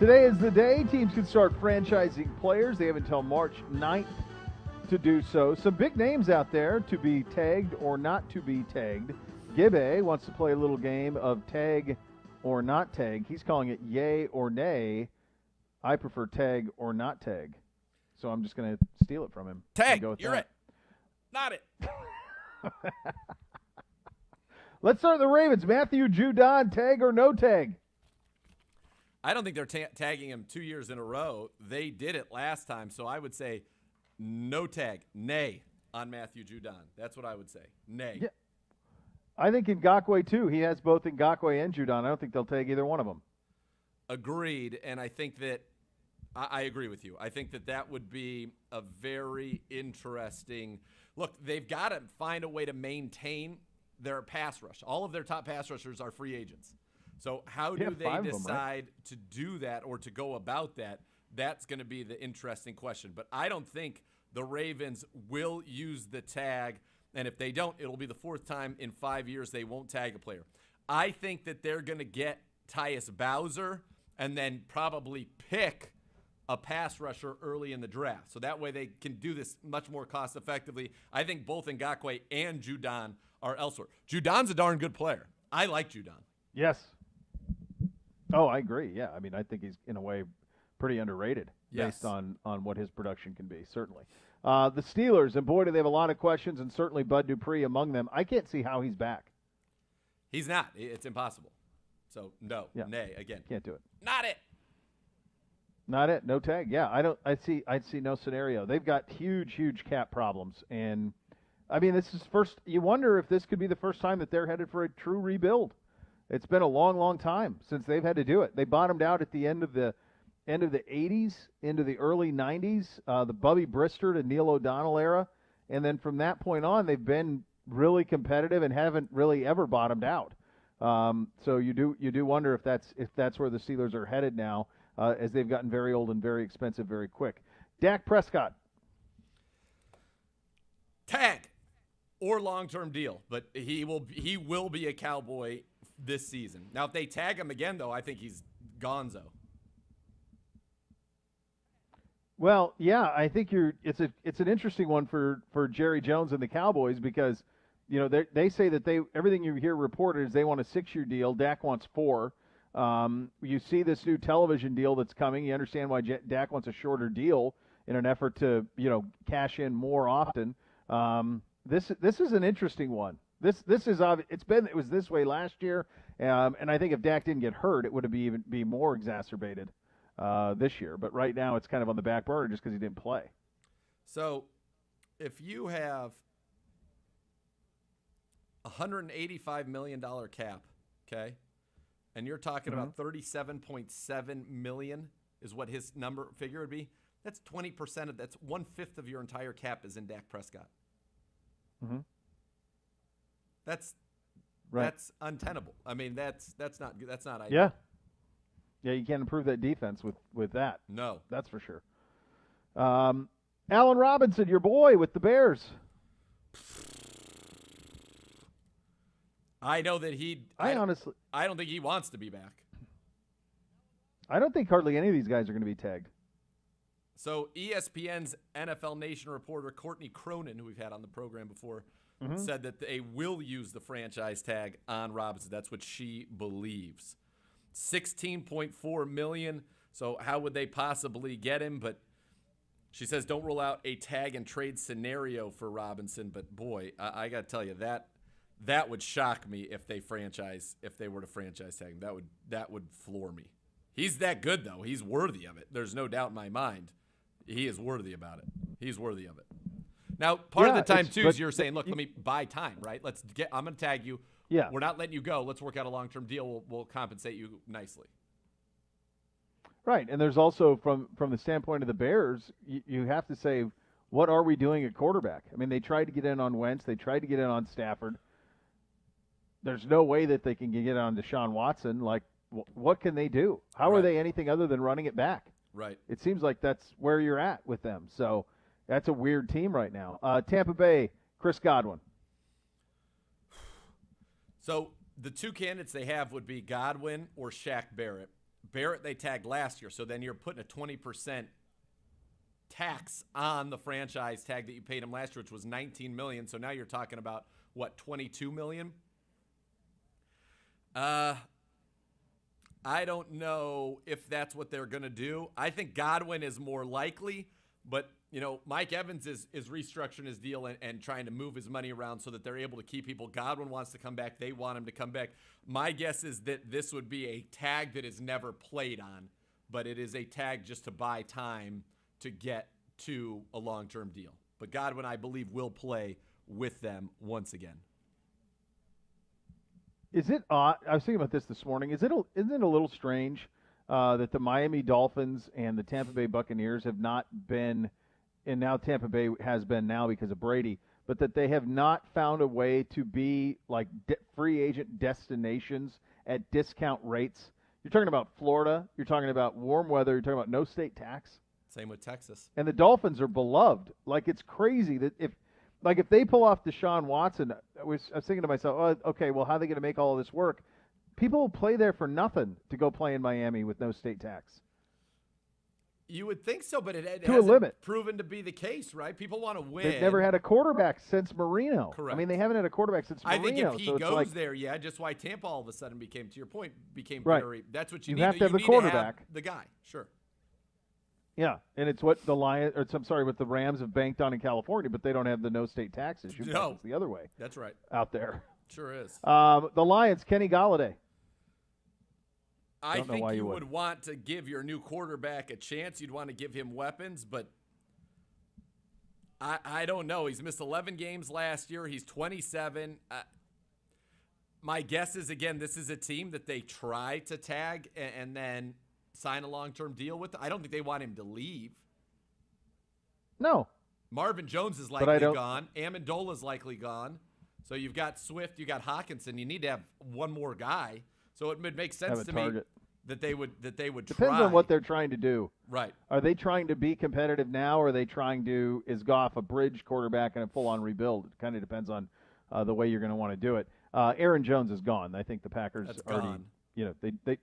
Today is the day teams can start franchising players. They have until March 9th to do so. Some big names out there to be tagged or not to be tagged. Gibbe wants to play a little game of tag or not tag. He's calling it yay or nay. I prefer tag or not tag. So I'm just going to steal it from him. Tag. Go with You're that. it. Not it. Let's start with the Ravens. Matthew Judon, tag or no tag? I don't think they're tagging him 2 years in a row. They did it last time, so I would say no tag, nay, on Matthew Judon. That's what I would say, nay. Yeah. I think Ngakoue, too. He has both Ngakoue and Judon. I don't think they'll tag either one of them. Agreed, and I think that I agree with you. I think that would be a very interesting – look, they've got to find a way to maintain their pass rush. All of their top pass rushers are free agents. So how do they decide to do that or to go about that? That's going to be the interesting question. But I don't think the Ravens will use the tag, and if they don't, it'll be the fourth time in 5 years they won't tag a player. I think that they're going to get Tyus Bowser and then probably pick a pass rusher early in the draft. So that way they can do this much more cost effectively. I think both Ngakoue and Judon are elsewhere. Judon's a darn good player. I like Judon. Yes. Oh, I agree. Yeah. I mean, I think he's, in a way, pretty underrated based on what his production can be, certainly. The Steelers, and boy, do they have a lot of questions, and certainly Bud Dupree among them. I can't see how he's back. He's not. It's impossible. So, no. Yeah. Nay, again. Can't do it. Not it. Not it. No tag. Yeah, I'd see no scenario. They've got huge cap problems, and I mean, this is first. You wonder if this could be the first time that they're headed for a true rebuild. It's been a long time since they've had to do it. They bottomed out at the end of the 80s into the early 90s, the Bubby Brister to Neil O'Donnell era, and then from that point on, they've been really competitive and haven't really ever bottomed out. So you do wonder if that's where the Steelers are headed now, as they've gotten very old and very expensive very quick. Dak Prescott. Tag or long-term deal, but he will be a Cowboy this season. Now, if they tag him again, though, I think he's gonzo. Well, yeah, I think it's an interesting one for Jerry Jones and the Cowboys because, you know, they say that everything you hear reported is they want a 6-year deal. Dak wants 4. You see this new television deal that's coming. You understand why Dak wants a shorter deal in an effort to, you know, cash in more often. This is an interesting one. This is it was this way last year, and I think if Dak didn't get hurt, it would have be more exacerbated this year. But right now, it's kind of on the back burner just because he didn't play. So, if you have $185 million cap, okay, and you're talking about $37.7 million is what his figure would be. That's 20% of that's 1/5 of your entire cap is in Dak Prescott. Mm-hmm. That's untenable. I mean, that's not ideal. Yeah, you can't improve that defense with that. No, that's for sure. Allen Robinson, your boy with the Bears. I know that I honestly don't think he wants to be back. I don't think hardly any of these guys are going to be tagged. So ESPN's NFL Nation reporter Courtney Cronin, who we've had on the program before, said that they will use the franchise tag on Robinson. That's what she believes. $16.4 million. So how would they possibly get him? But she says don't rule out a tag and trade scenario for Robinson. But boy, I got to tell you that would shock me if they were to franchise tag him. That would floor me. He's that good though. He's worthy of it. There's no doubt in my mind. He is worthy about it. He's worthy of it. Now, part of the time, too, is you're saying, look, let me buy time, right? I'm going to tag you. Yeah. We're not letting you go. Let's work out a long-term deal. We'll compensate you nicely. Right, and there's also, from the standpoint of the Bears, you have to say, what are we doing at quarterback? I mean, they tried to get in on Wentz. They tried to get in on Stafford. There's no way that they can get on Deshaun Watson. Like, what can they do? How are they anything other than running it back? Right. It seems like that's where you're at with them. So that's a weird team right now. Tampa Bay, Chris Godwin. So the two candidates they have would be Godwin or Shaq Barrett. Barrett they tagged last year, so then you're putting a 20% tax on the franchise tag that you paid him last year, which was $19 million. So now you're talking about what, $22 million? I don't know if that's what they're going to do. I think Godwin is more likely, but Mike Evans is restructuring his deal and trying to move his money around so that they're able to keep people. Godwin wants to come back. They want him to come back. My guess is that this would be a tag that is never played on, but it is a tag just to buy time to get to a long-term deal. But Godwin, I believe, will play with them once again. Is it odd? I was thinking about this morning. Isn't it a little strange that the Miami Dolphins and the Tampa Bay Buccaneers have not been, and now Tampa Bay has been now because of Brady, but that they have not found a way to be like free agent destinations at discount rates? You're talking about Florida. You're talking about warm weather. You're talking about no state tax. Same with Texas. And the Dolphins are beloved. Like, it's crazy that if they pull off Deshaun Watson, I was thinking to myself, oh, okay, well, how are they going to make all of this work? People will play there for nothing to go play in Miami with no state tax. You would think so, but it to hasn't a limit. Proven to be the case, right? People want to win. They've never had a quarterback since Marino. Correct. I mean, they haven't had a quarterback since Marino. I think if he so goes there, yeah, just why Tampa all of a sudden became, to your point, right. very. That's what you need. Have to have the need quarterback. To have the guy, sure. Yeah, and it's what the what the Rams have banked on in California, but they don't have the no state tax issue. No, it's the other way. That's right. Out there, sure is. The Lions, Kenny Golladay. I think you would want to give your new quarterback a chance. You'd want to give him weapons, but I don't know. He's missed 11 games last year. He's 27. My guess is, again, this is a team that they try to tag and then sign a long-term deal with. I don't think they want him to leave. No. Marvin Jones is likely gone. Amendola's likely gone. So you've got Swift, you got Hawkinson. You need to have one more guy. So it would make sense to me that they would Depends try. on what they're trying to do. Right. Are they trying to be competitive now, or are they trying to, is Goff a bridge quarterback and a full-on rebuild? It kind of depends on the way you're going to want to do it. Aaron Jones is gone. I think the Packers already,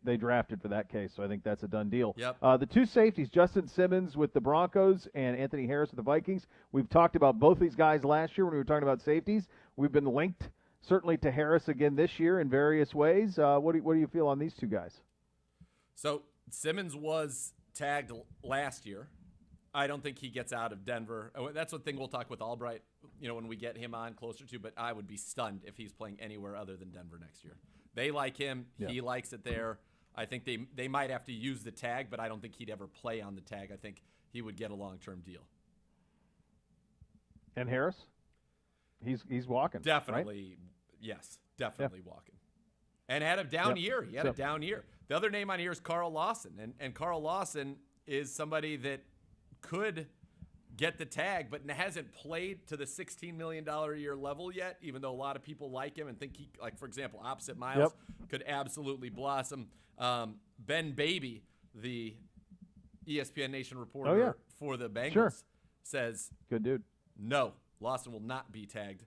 they drafted for that case, so I think that's a done deal. Yep. The two safeties, Justin Simmons with the Broncos and Anthony Harris with the Vikings. We've talked about both these guys last year when we were talking about safeties. We've been linked certainly to Harris again this year in various ways. What do you feel on these two guys? So Simmons was tagged last year. I don't think he gets out of Denver. That's one thing we'll talk with Albright, when we get him on closer to, but I would be stunned if he's playing anywhere other than Denver next year. They like him. Yeah. He likes it there. I think they might have to use the tag, but I don't think he'd ever play on the tag. I think he would get a long-term deal. And Harris? He's walking. Definitely, right? Yes, definitely walking. And had a down year. He had a down year. The other name on here is Carl Lawson. And Carl Lawson is somebody that could get the tag, but hasn't played to the $16 million a year level yet, even though a lot of people like him and think he, like, for example, opposite Miles, could absolutely blossom. Ben Baby, the ESPN Nation reporter for the Bengals, says, good dude. No, Lawson will not be tagged.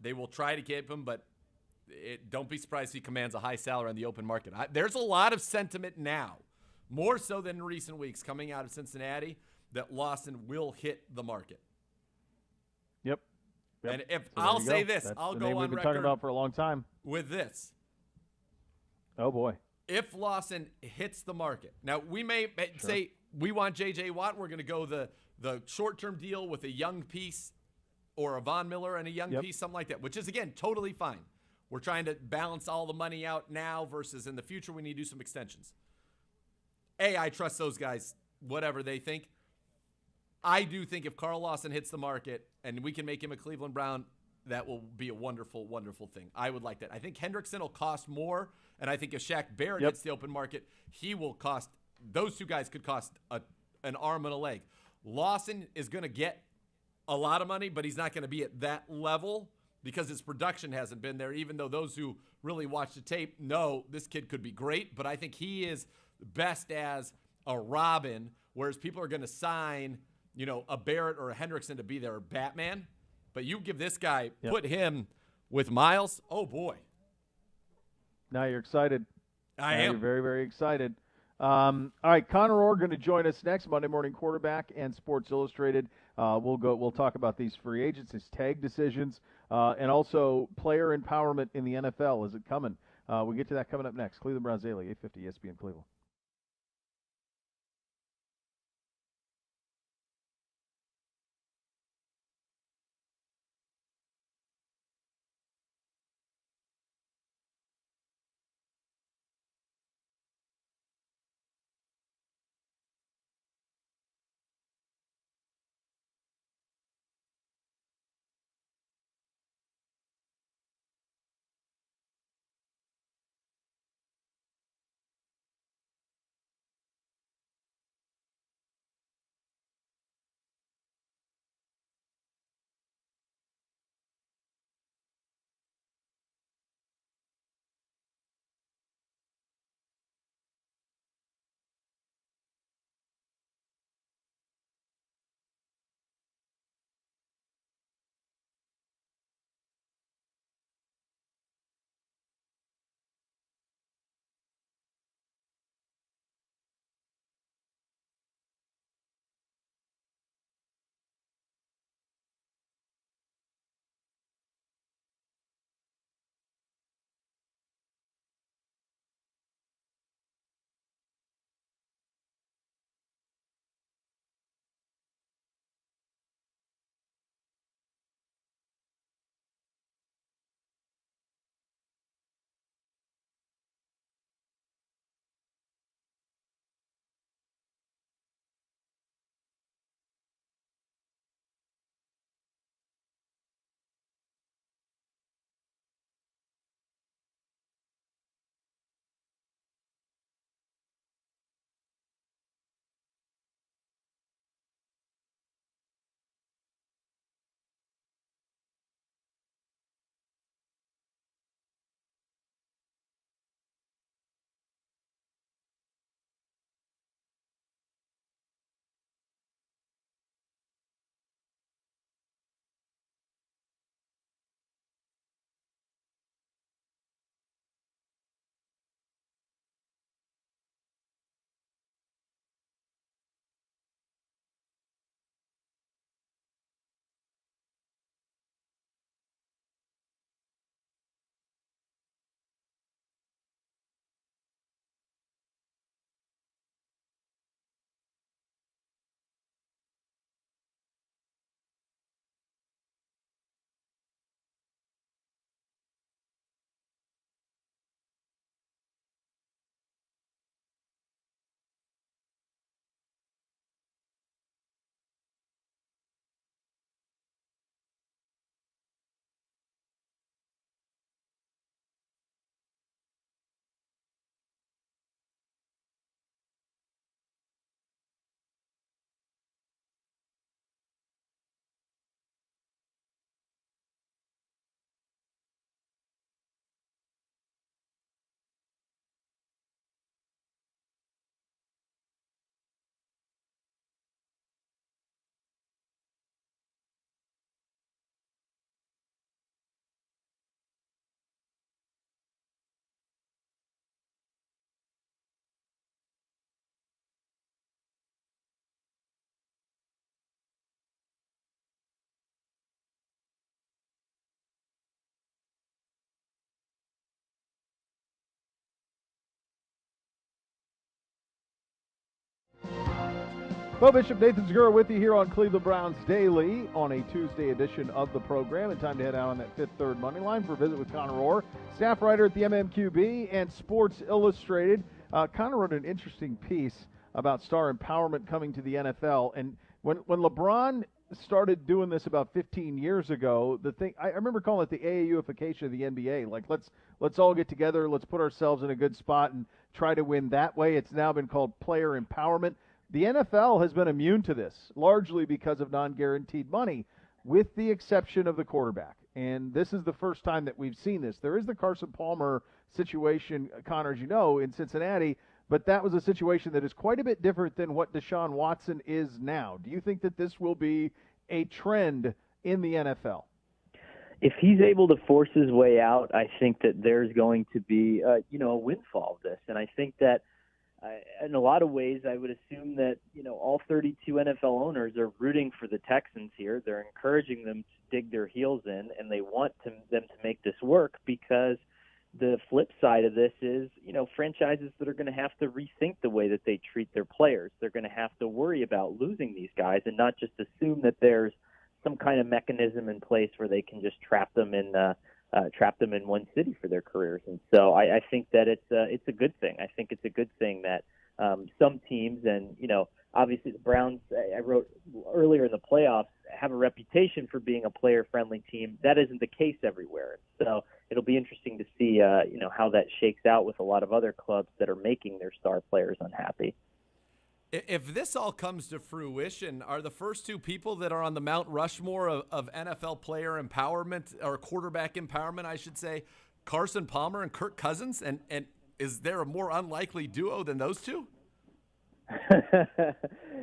They will try to keep him, but don't be surprised if he commands a high salary on the open market. There's a lot of sentiment now, more so than in recent weeks, coming out of Cincinnati, that Lawson will hit the market. Yep. And if I'll say this, that's I'll the go name on we've been record talking about for a long time with this. Oh boy. If Lawson hits the market, now we may say we want J.J. Watt. We're going to go the short-term deal with a young piece, or a Von Miller and a young piece, something like that, which is, again, totally fine. We're trying to balance all the money out now versus in the future we need to do some extensions. I trust those guys, whatever they think. I do think if Carl Lawson hits the market and we can make him a Cleveland Brown, that will be a wonderful, wonderful thing. I would like that. I think Hendrickson will cost more, and I think if Shaq Barrett hits the open market, he will cost – those two guys could cost an arm and a leg. Lawson is going to get a lot of money, but he's not going to be at that level because his production hasn't been there, even though those who really watch the tape know this kid could be great. But I think he is best as a Robin, whereas people are going to sign, a Barrett or a Hendrickson to be their Batman. But you give this guy, put him with Miles, oh, boy. Now you're excited. I am. You're very, very excited. All right, Connor Orr going to join us next, Monday Morning Quarterback and Sports Illustrated. We'll talk about these free agents, his tag decisions, and also player empowerment in the NFL. Is it coming? We'll get to that coming up next. Cleveland Browns Daily, 850 ESPN Cleveland. Beau Bishop, Nathan Zegura with you here on Cleveland Browns Daily on a Tuesday edition of the program. And time to head out on that Fifth Third Money Line for a visit with Connor Orr, staff writer at the MMQB and Sports Illustrated. Connor wrote an interesting piece about star empowerment coming to the NFL. And when LeBron started doing this about 15 years ago, the thing I remember calling it the AAUification of the NBA. Like let's all get together, let's put ourselves in a good spot and try to win that way. It's now been called player empowerment. The NFL has been immune to this, largely because of non-guaranteed money, with the exception of the quarterback. And this is the first time that we've seen this. There is the Carson Palmer situation, Connor, as you know, in Cincinnati, but that was a situation that is quite a bit different than what Deshaun Watson is now. Do you think that this will be a trend in the NFL? If he's able to force his way out, I think that there's going to be, a windfall of this. And I think that in a lot of ways, I would assume that, all 32 NFL owners are rooting for the Texans here. They're encouraging them to dig their heels in, and they want them to make this work, because the flip side of this is, franchises that are going to have to rethink the way that they treat their players. They're going to have to worry about losing these guys and not just assume that there's some kind of mechanism in place where they can just trap them in one city for their careers. And so I think that it's a good thing. I think it's a good thing that some teams, and obviously the Browns, I wrote earlier in the playoffs, have a reputation for being a player-friendly team. That isn't the case everywhere. So it'll be interesting to see how that shakes out with a lot of other clubs that are making their star players unhappy. If this all comes to fruition, are the first two people that are on the Mount Rushmore of NFL player empowerment, or quarterback empowerment, I should say, Carson Palmer and Kirk Cousins? And is there a more unlikely duo than those two?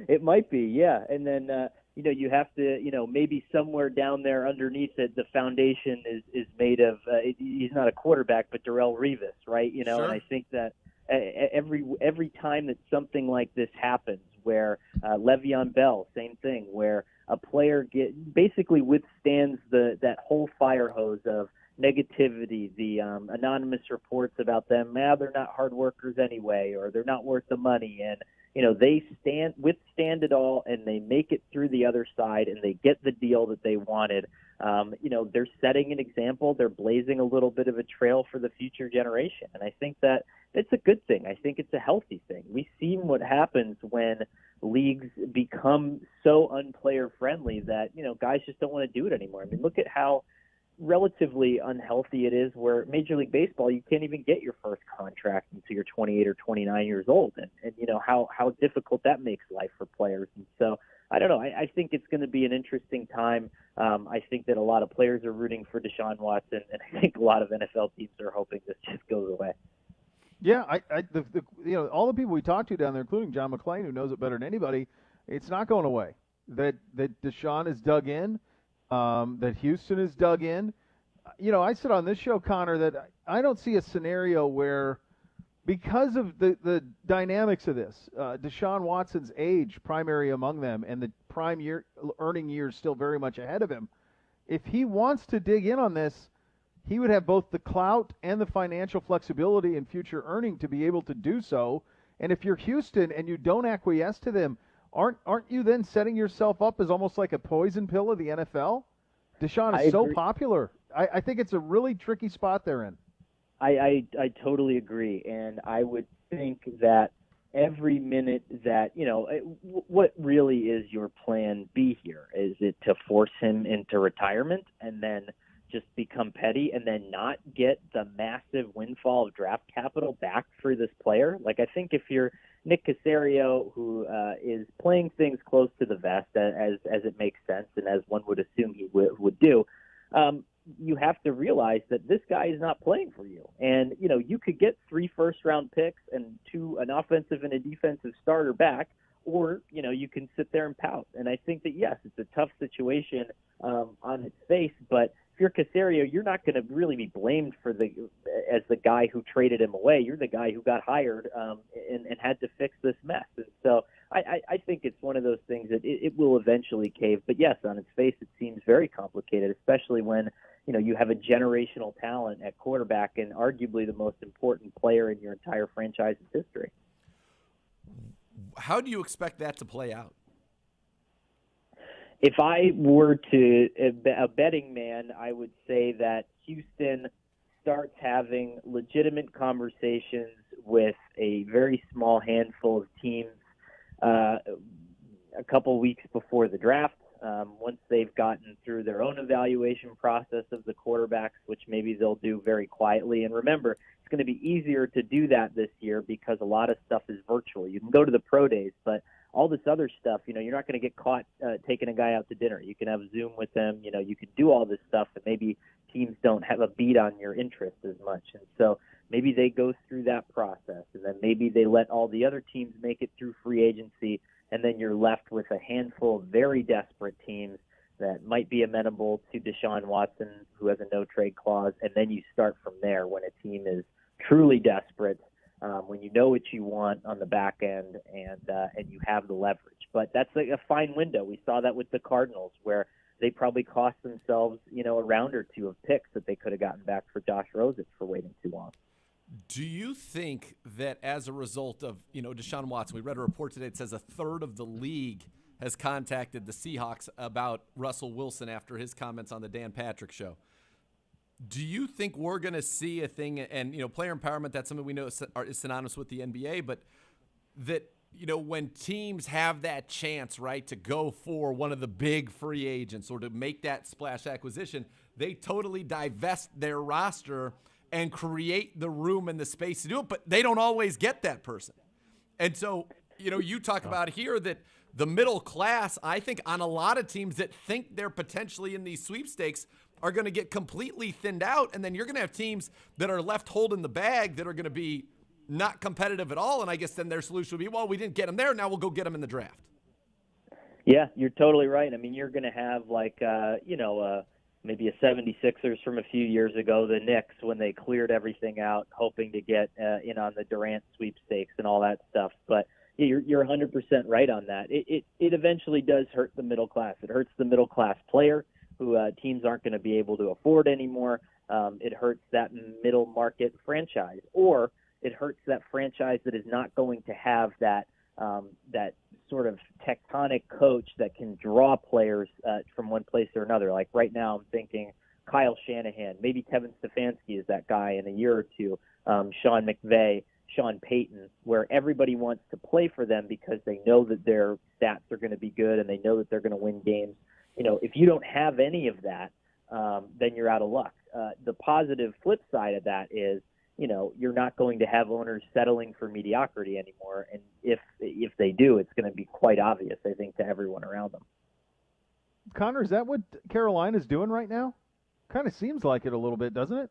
It might be, yeah. And then, you have to, maybe somewhere down there underneath it, the foundation is made of, he's not a quarterback, but Darrelle Revis, right? Sure. And I think that every time that something like this happens, where Le'Veon Bell, same thing, where a player basically withstands that whole fire hose of negativity, the anonymous reports about them, they're not hard workers anyway, or they're not worth the money, and they withstand it all, and they make it through the other side, and they get the deal that they wanted. They're setting an example. They're blazing a little bit of a trail for the future generation, and I think that it's a good thing. I think it's a healthy thing. We've seen what happens when leagues become so unplayer friendly that guys just don't want to do it anymore. I mean, look at how relatively unhealthy it is, where Major League Baseball, you can't even get your first contract until you're 28 or 29 years old, and how difficult that makes life for players. And so I don't know. I think it's going to be an interesting time. I think that a lot of players are rooting for Deshaun Watson, and I think a lot of NFL teams are hoping this just goes away. Yeah, all the people we talked to down there, including John McClain, who knows it better than anybody, it's not going away. That Deshaun is dug in, that Houston is dug in. I said on this show, Connor, that I don't see a scenario where, because of the dynamics of this, Deshaun Watson's age, primary among them, and the prime earning years still very much ahead of him, if he wants to dig in on this, he would have both the clout and the financial flexibility and future earning to be able to do so. And if you're Houston and you don't acquiesce to them, aren't you then setting yourself up as almost like a poison pill of the NFL? Deshaun is so popular. I think it's a really tricky spot they're in. I totally agree, and I would think that every minute that, what really is your plan B here? Is it to force him into retirement and then just become petty and then not get the massive windfall of draft capital back for this player? Like, I think if you're Nick Caserio, who is playing things close to the vest, as it makes sense and as one would assume he would do, you have to realize that this guy is not playing for you. And, you could get 3 first-round picks and an offensive and a defensive starter back, or, you can sit there and pout. And I think that, yes, it's a tough situation on its face, but if you're Caserio, you're not going to really be blamed as the guy who traded him away. You're the guy who got hired and had to fix this mess. And so I think it's one of those things that it will eventually cave. But yes, on its face, it seems very complicated, especially when you have a generational talent at quarterback and arguably the most important player in your entire franchise's history. How do you expect that to play out? If I were a betting man, I would say that Houston starts having legitimate conversations with a very small handful of teams a couple weeks before the draft. Once they've gotten through their own evaluation process of the quarterbacks, which maybe they'll do very quietly. And remember, it's going to be easier to do that this year because a lot of stuff is virtual. You can go to the pro days, but all this other stuff, you're not going to get caught taking a guy out to dinner. You can have Zoom with them. You can do all this stuff, and maybe teams don't have a beat on your interest as much. And so maybe they go through that process, and then maybe they let all the other teams make it through free agency, and then you're left with a handful of very desperate teams that might be amenable to Deshaun Watson, who has a no-trade clause, and then you start from there when a team is truly desperate. when you know what you want on the back end and you have the leverage. But that's like a fine window. We saw that with the Cardinals, where they probably cost themselves, a round or two of picks that they could have gotten back for Josh Rosen for waiting too long. Do you think that as a result of, Deshaun Watson, we read a report today that says a third of the league has contacted the Seahawks about Russell Wilson after his comments on the Dan Patrick Show. Do you think we're going to see a thing, and, player empowerment, that's something we know is synonymous with the NBA, but that, when teams have that chance, right, to go for one of the big free agents or to make that splash acquisition, they totally divest their roster and create the room and the space to do it, but they don't always get that person. And so, you talk about here that the middle class, I think on a lot of teams that think they're potentially in these sweepstakes are going to get completely thinned out, and then you're going to have teams that are left holding the bag that are going to be not competitive at all, and I guess then their solution would be, well, we didn't get them there, now we'll go get them in the draft. Yeah, you're totally right. I mean, you're going to have maybe a 76ers from a few years ago, the Knicks, when they cleared everything out, hoping to get in on the Durant sweepstakes and all that stuff. But you're 100% right on that. It eventually does hurt the middle class. It hurts the middle class player who teams aren't going to be able to afford anymore. It hurts that middle market franchise, or it hurts that franchise that is not going to have that sort of tectonic coach that can draw players from one place or another. Like right now, I'm thinking Kyle Shanahan, maybe Kevin Stefanski is that guy in a year or two, Sean McVay, Sean Payton, where everybody wants to play for them because they know that their stats are going to be good and they know that they're going to win games. If you don't have any of that, then you're out of luck. The positive flip side of that is, you're not going to have owners settling for mediocrity anymore. And if they do, it's going to be quite obvious, I think, to everyone around them. Connor, is that what Carolina's doing right now? Kind of seems like it a little bit, doesn't it?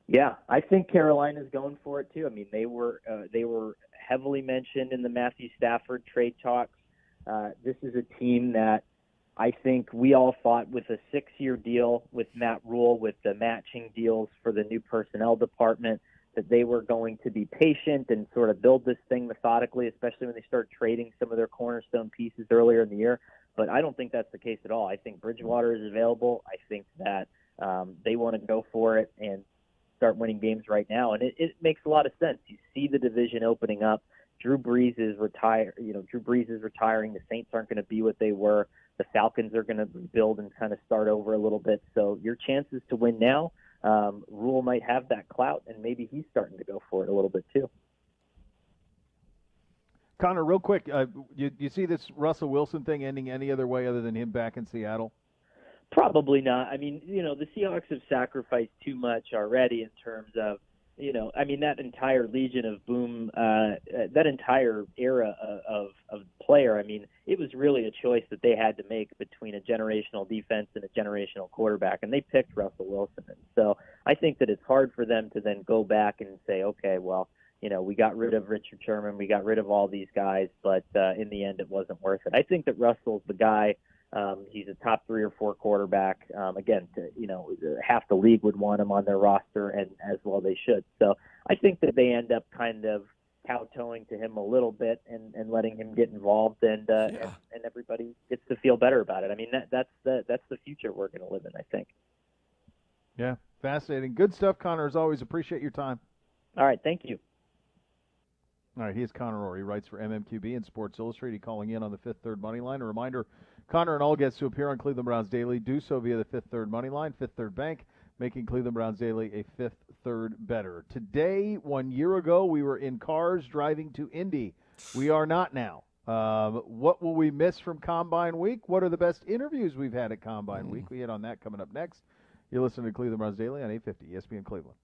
Yeah, I think Carolina's going for it too. I mean, they were heavily mentioned in the Matthew Stafford trade talks. This is a team that I think we all thought with a 6-year deal with Matt Rule, with the matching deals for the new personnel department, that they were going to be patient and sort of build this thing methodically, especially when they start trading some of their cornerstone pieces earlier in the year. But I don't think that's the case at all. I think Bridgewater is available. I think that they want to go for it and start winning games right now. And it makes a lot of sense. You see the division opening up. Drew Brees is retiring. The Saints aren't going to be what they were. The Falcons are going to rebuild and kind of start over a little bit. So your chances to win now, Rule might have that clout, and maybe he's starting to go for it a little bit too. Connor, real quick, you see this Russell Wilson thing ending any other way other than him back in Seattle? Probably not. I mean, the Seahawks have sacrificed too much already in terms of, that entire Legion of Boom, that entire era of player, it was really a choice that they had to make between a generational defense and a generational quarterback, and they picked Russell Wilson. And so I think that it's hard for them to then go back and say, okay, well, we got rid of Richard Sherman, we got rid of all these guys, but in the end it wasn't worth it. I think that Russell's the guy. He's a top 3 or 4 quarterback. Again, half the league would want him on their roster, and as well they should. So I think that they end up kind of kowtowing to him a little bit and letting him get involved, and everybody gets to feel better about it. I mean, that's the future we're going to live in, I think. Yeah, fascinating. Good stuff, Connor. As always, appreciate your time. All right, thank you. All right, here's Connor Orr. He writes for MMQB and Sports Illustrated, calling in on the Fifth Third Money Line. A reminder, Connor and all guests who appear on Cleveland Browns Daily do so via the Fifth Third Money Line, Fifth Third Bank, making Cleveland Browns Daily a Fifth Third better. Today, 1 year ago, we were in cars driving to Indy. We are not now. What will we miss from Combine Week? What are the best interviews we've had at Combine Week? We hit on that coming up next. You're listening to Cleveland Browns Daily on 850 ESPN Cleveland.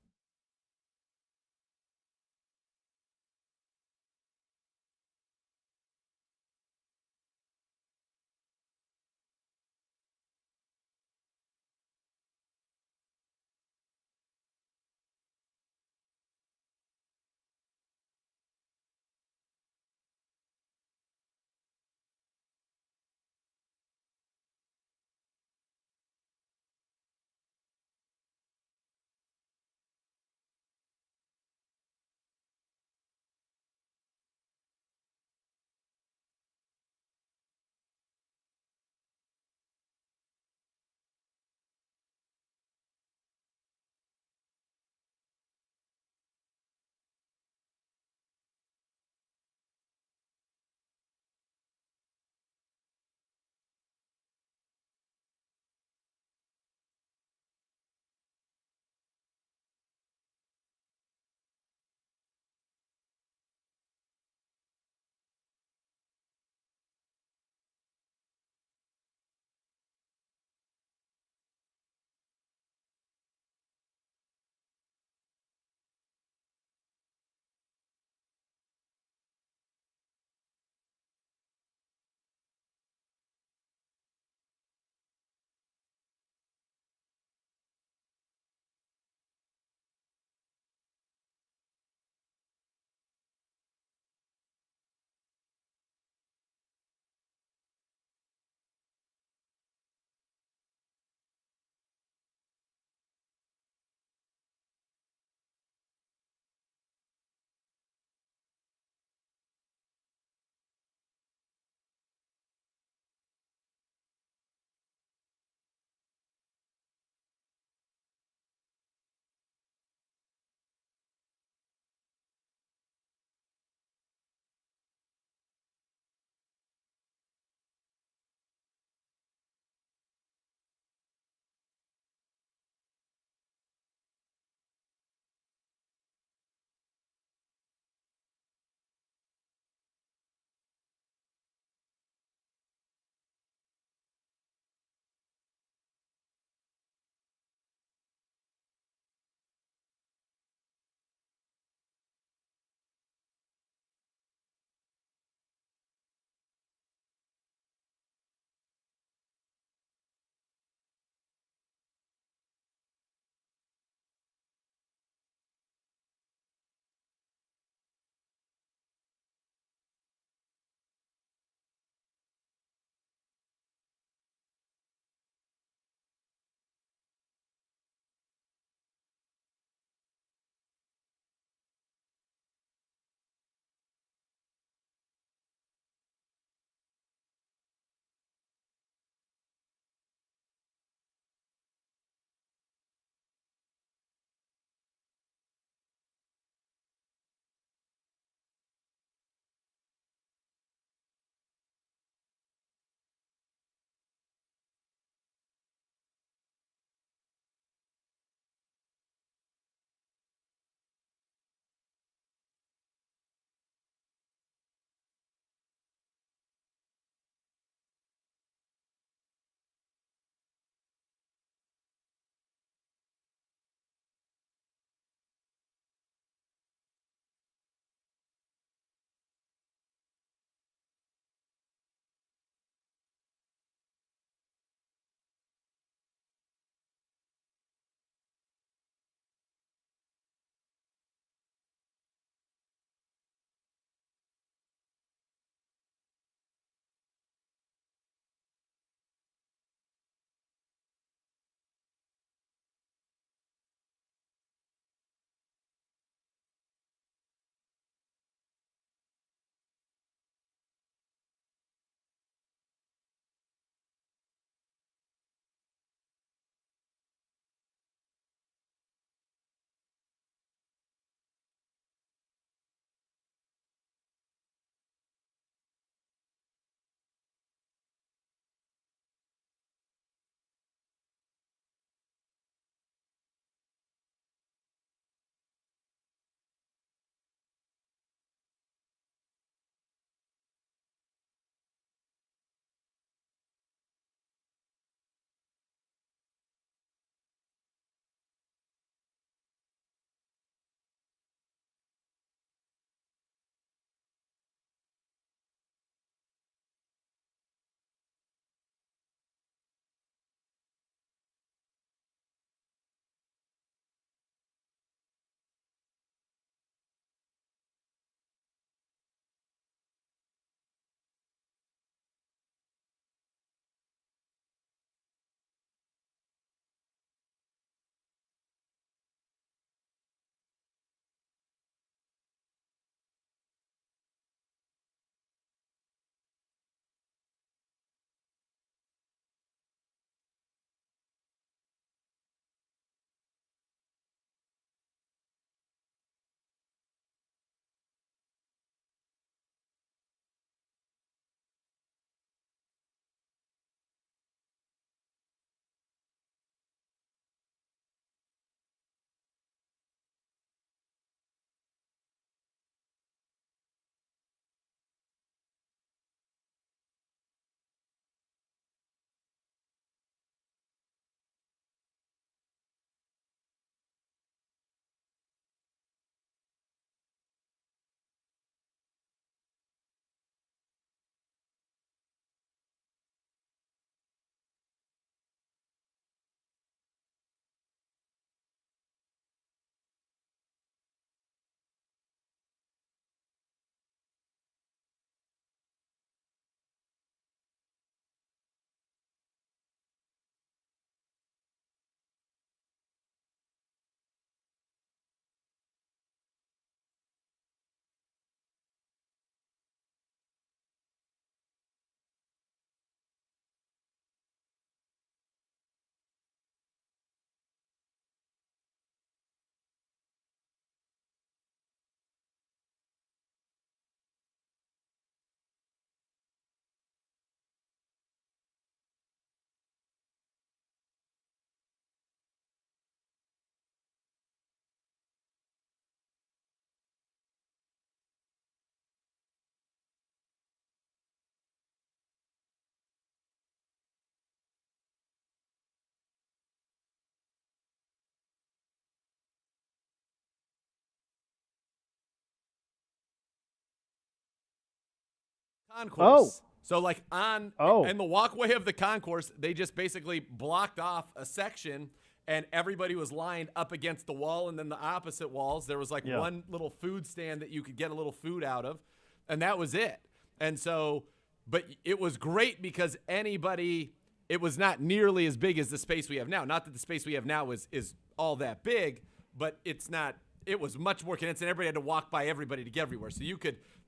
Concourse. So like in Oh. the walkway of the concourse, they just basically blocked off a section, and everybody was lined up against the wall, and then the opposite walls, there was like one little food stand that you could get a little food out of, and that was it. And so, but it was great because it was not nearly as big as the space we have now. Not that the space we have now is all that big, but it was much more condensed, and everybody had to walk by everybody to get everywhere. So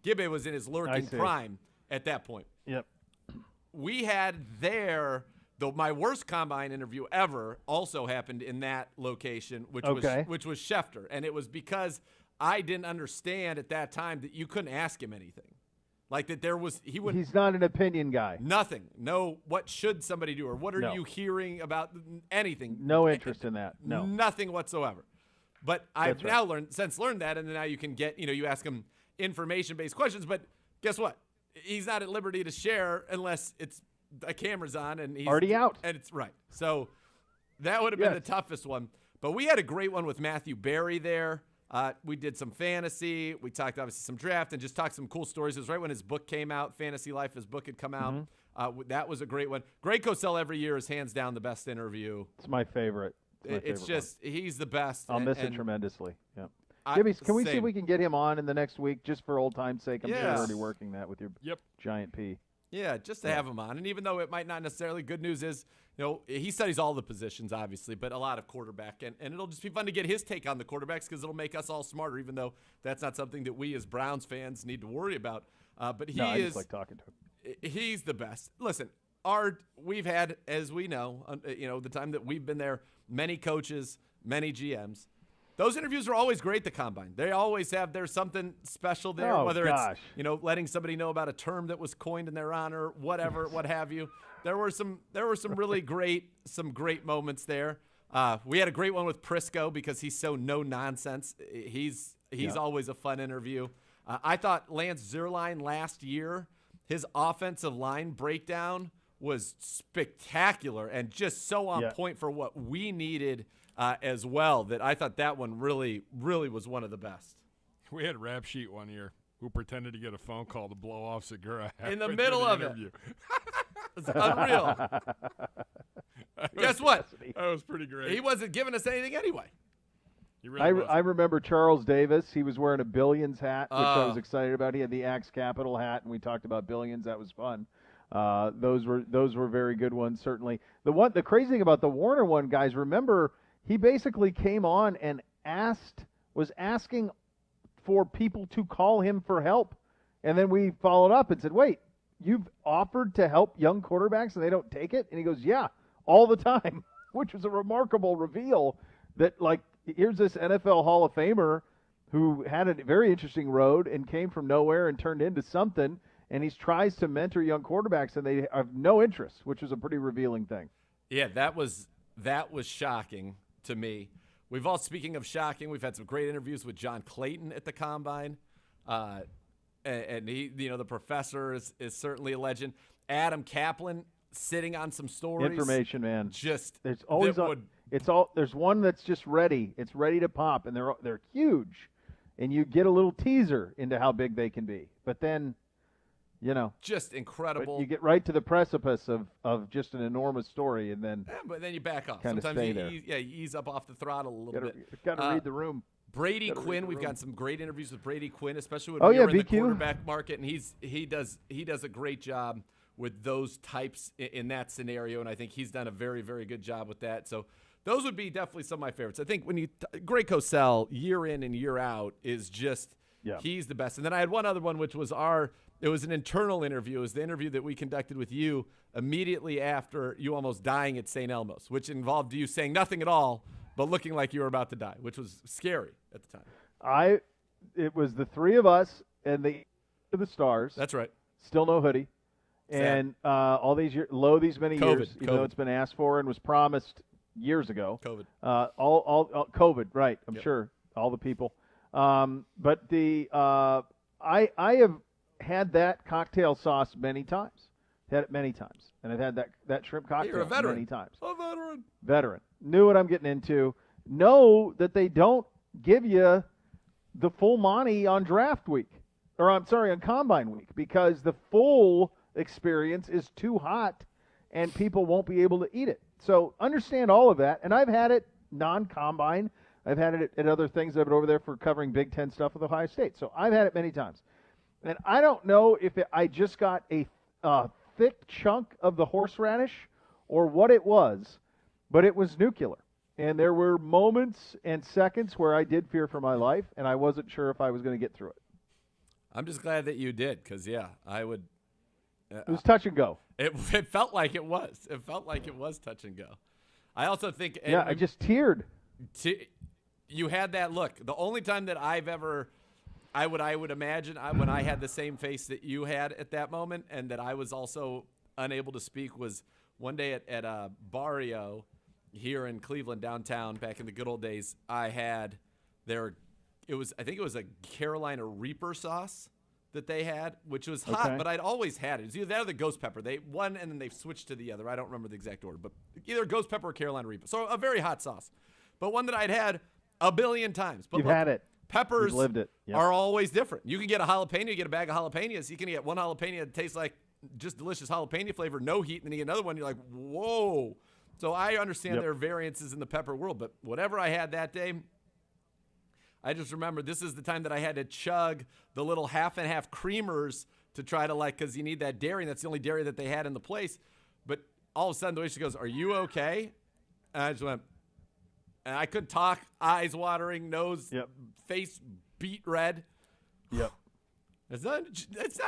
Gibbe was in his lurking prime at that point. Yep. We had my worst combine interview ever also happened in that location, which was Schefter. And it was because I didn't understand at that time that you couldn't ask him anything. Like that he's not an opinion guy. Nothing. No, what should somebody do? Or what are you hearing about anything? No interest in that. No. Nothing whatsoever. But I've now learned that, and then now you can get, you ask him information-based questions, but guess what? He's not at liberty to share unless a camera's on and he's already out. And it's right. So that would have been the toughest one. But we had a great one with Matthew Berry there. We did some fantasy. We talked obviously some draft and just talked some cool stories. It was right when his book came out, Fantasy Life. His book had come out. Mm-hmm. That was a great one. Greg Cosell every year is hands down the best interview. It's my favorite. It's just he's the best. I'll miss it tremendously. Yeah. Can we see if we can get him on in the next week just for old time's sake? I'm sure you're already working that with your giant P. Yeah, just to have him on. And even though it might not necessarily, good news is, he studies all the positions, obviously, but a lot of quarterback. And it'll just be fun to get his take on the quarterbacks because it'll make us all smarter, even though that's not something that we as Browns fans need to worry about. But I just like talking to him. He's the best. Listen, we've had, as we know, the time that we've been there, many coaches, many GMs. Those interviews are always great, the Combine. They always there's something special there, whether it's, letting somebody know about a term that was coined in their honor, whatever, what have you. There were some really great moments there. We had a great one with Prisco because he's so no nonsense. He's always a fun interview. I thought Lance Zierlein last year, his offensive line breakdown was spectacular and just so on point for what we needed as well, that I thought that one really, really was one of the best. We had Rap Sheet one year who pretended to get a phone call to blow off Segura in the middle of it. It's unreal. Guess what? That was pretty great. He wasn't giving us anything anyway. I remember Charles Davis. He was wearing a Billions hat, which I was excited about. He had the Axe Capital hat, and we talked about Billions. That was fun. Those were very good ones, certainly. The crazy thing about the Warner one, guys, remember he basically came on and was asking for people to call him for help, and then we followed up and said, "Wait, you've offered to help young quarterbacks and they don't take it?" And he goes, "Yeah, all the time," which was a remarkable reveal. That here's this NFL Hall of Famer who had a very interesting road and came from nowhere and turned into something. And he tries to mentor young quarterbacks, and they have no interest, which is a pretty revealing thing. Yeah, that was shocking to me. Speaking of shocking, we've had some great interviews with John Clayton at the Combine, and he, the professor is certainly a legend. Adam Kaplan sitting on some stories. Information, man. There's always there's one that's just ready. It's ready to pop, and they're huge, and you get a little teaser into how big they can be, but then. Just incredible. But you get right to the precipice of just an enormous story, and then but then you back off. Sometimes you ease up off the throttle a little bit. Got to read the room. Brady Quinn, we've got some great interviews with Brady Quinn, especially when we're in the quarterback market, and he does a great job with those types in that scenario, and I think he's done a very, very good job with that. So those would be definitely some of my favorites. I think when Greg Cosell, year in and year out, is just he's the best. And then I had one other one, which was it was an internal interview. It was the interview that we conducted with you immediately after you almost dying at St. Elmo's, which involved you saying nothing at all but looking like you were about to die, which was scary at the time. It was the three of us and the stars. That's right. Still no hoodie. And all these years, these many years, even though it's been asked for and was promised years ago. COVID. All COVID, right? I'm sure all the people. But I have had that cocktail sauce many times. Had it many times, and I've had that shrimp cocktail many times. A veteran. Veteran. Knew what I'm getting into. Know that they don't give you the full money on draft week. or I'm sorry, on Combine Week, because the full experience is too hot and people won't be able to eat it. So understand all of that. And I've had it non-Combine. I've had it at other things. I've been over there for covering Big Ten stuff with Ohio State. So I've had it many times. And I don't know if I just got a thick chunk of the horseradish or what it was, but it was nuclear. And there were moments and seconds where I did fear for my life, and I wasn't sure if I was going to get through it. I'm just glad that you did, because, yeah, I would. It was touch and go. It felt like it was. It felt like it was touch and go. I also think. Yeah, I just teared. You had that look. The only time that I've ever. I would imagine when I had the same face that you had at that moment, and that I was also unable to speak, was one day at Barrio here in Cleveland downtown back in the good old days. I think it was a Carolina Reaper sauce that they had, which was hot, Okay. but I'd always had it. It was either that or the ghost pepper. One and then they've switched to the other. I don't remember the exact order, but either ghost pepper or Carolina Reaper. So a very hot sauce, but one that I'd had a billion times. But You've had it. Peppers You've lived it. Yep. are always different. You can get a jalapeno, you get a bag of jalapenos. You can get one jalapeno that tastes like just delicious jalapeno flavor, no heat, and then you get another one, you're like, whoa. So I understand there are variances in the pepper world, but whatever I had that day, I just remember this is the time that I had to chug the little half and half creamers to try to because you need that dairy, and that's the only dairy that they had in the place. But all of a sudden, the way she goes, "Are you okay?" And I just went, and I couldn't talk, eyes watering, nose, face beet red. Yep. It's not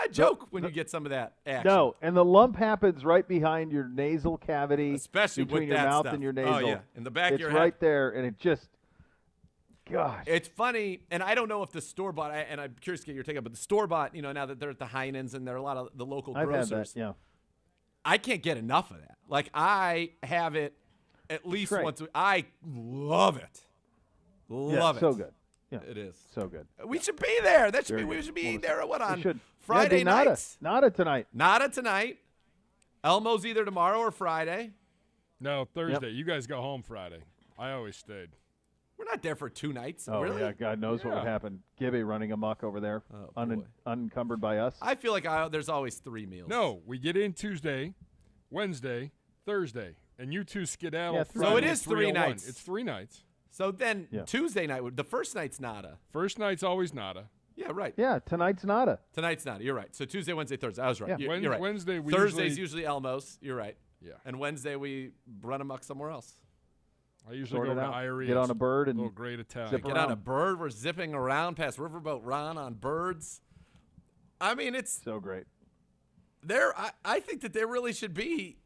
a joke when you get some of that action. No, and the lump happens right behind your nasal cavity, especially between with your that mouth stuff. and your nasal. Oh yeah, in the back of your head. It's right there, and it just, gosh. It's funny, and I don't know if the store bought, and I'm curious to get your take on, but the store bought, now that they're at the Heinen's and there are a lot of the local grocers. I've had that, yeah. I can't get enough of that. Like I have it at least once a week. I love it. Love it. So good. Yeah, it is so good. We should be there. That should Very be. We good. should be there. What on Friday nights? Nada tonight. Nada tonight. Elmo's either tomorrow or Friday. No, Thursday. You guys go home Friday. I always stayed. We're not there for 2 nights. Oh, really? yeah, God knows what would happen. Gibby running amok over there, unencumbered by us. I feel like there's always 3 meals. No, we get in Tuesday, Wednesday, Thursday, and you two skedaddle. Yeah, so it is 3 nights. It's 3 nights. So then Tuesday night, the first night's nada. First night's always nada. Yeah, right. Yeah, tonight's nada. Tonight's nada. You're right. So Tuesday, Wednesday, Thursday. I was right. Yeah. You're right. Wednesday, Thursday's usually Elmo's. You're right. Yeah. And Wednesday, we run amok somewhere else. I usually go to Irie. Get on a bird and little great Italian. zip Get on a bird. We're zipping around past Riverboat Ron on birds. I mean, it's so great. I think that there really should be.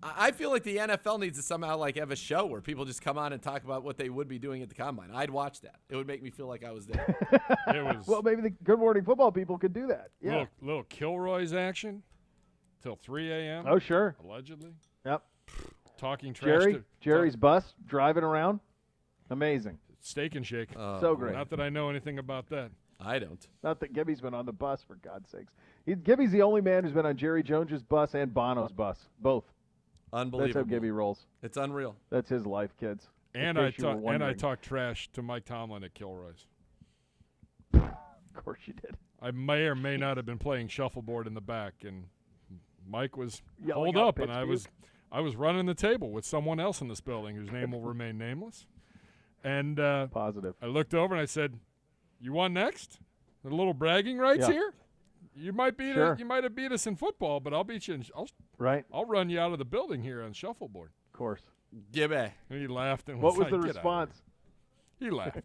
I feel like the NFL needs to somehow have a show where people just come on and talk about what they would be doing at the combine. I'd watch that. It would make me feel like I was there. It was well, maybe the Good Morning Football people could do that. Yeah. Little Kilroy's action till 3 a.m. Oh, sure. Allegedly. Yep. Talking trash. Jerry's bus driving around. Amazing. Steak and Shake. So great. Not that I know anything about that. I don't. Not that Gibby's been on the bus, for God's sakes. Gibby's the only man who's been on Jerry Jones's bus and Bono's bus. Both. Unbelievable. That's how Gibby rolls. It's unreal. That's his life, kids. And I talk trash to Mike Tomlin at Kilroy's. Of course you did. I may or may not have been playing shuffleboard in the back, and Mike was Yelling holed out up, and Pittsburgh. I was running the table with someone else in this building whose name will remain nameless. And Positive. I looked over and I said, "You won next? A little bragging rights here. You might you might have beat us in football, but I'll beat you. I'll run you out of the building here on shuffleboard." Of course. Gibby. And he laughed and What was like, the "Get out of response? here." He laughed.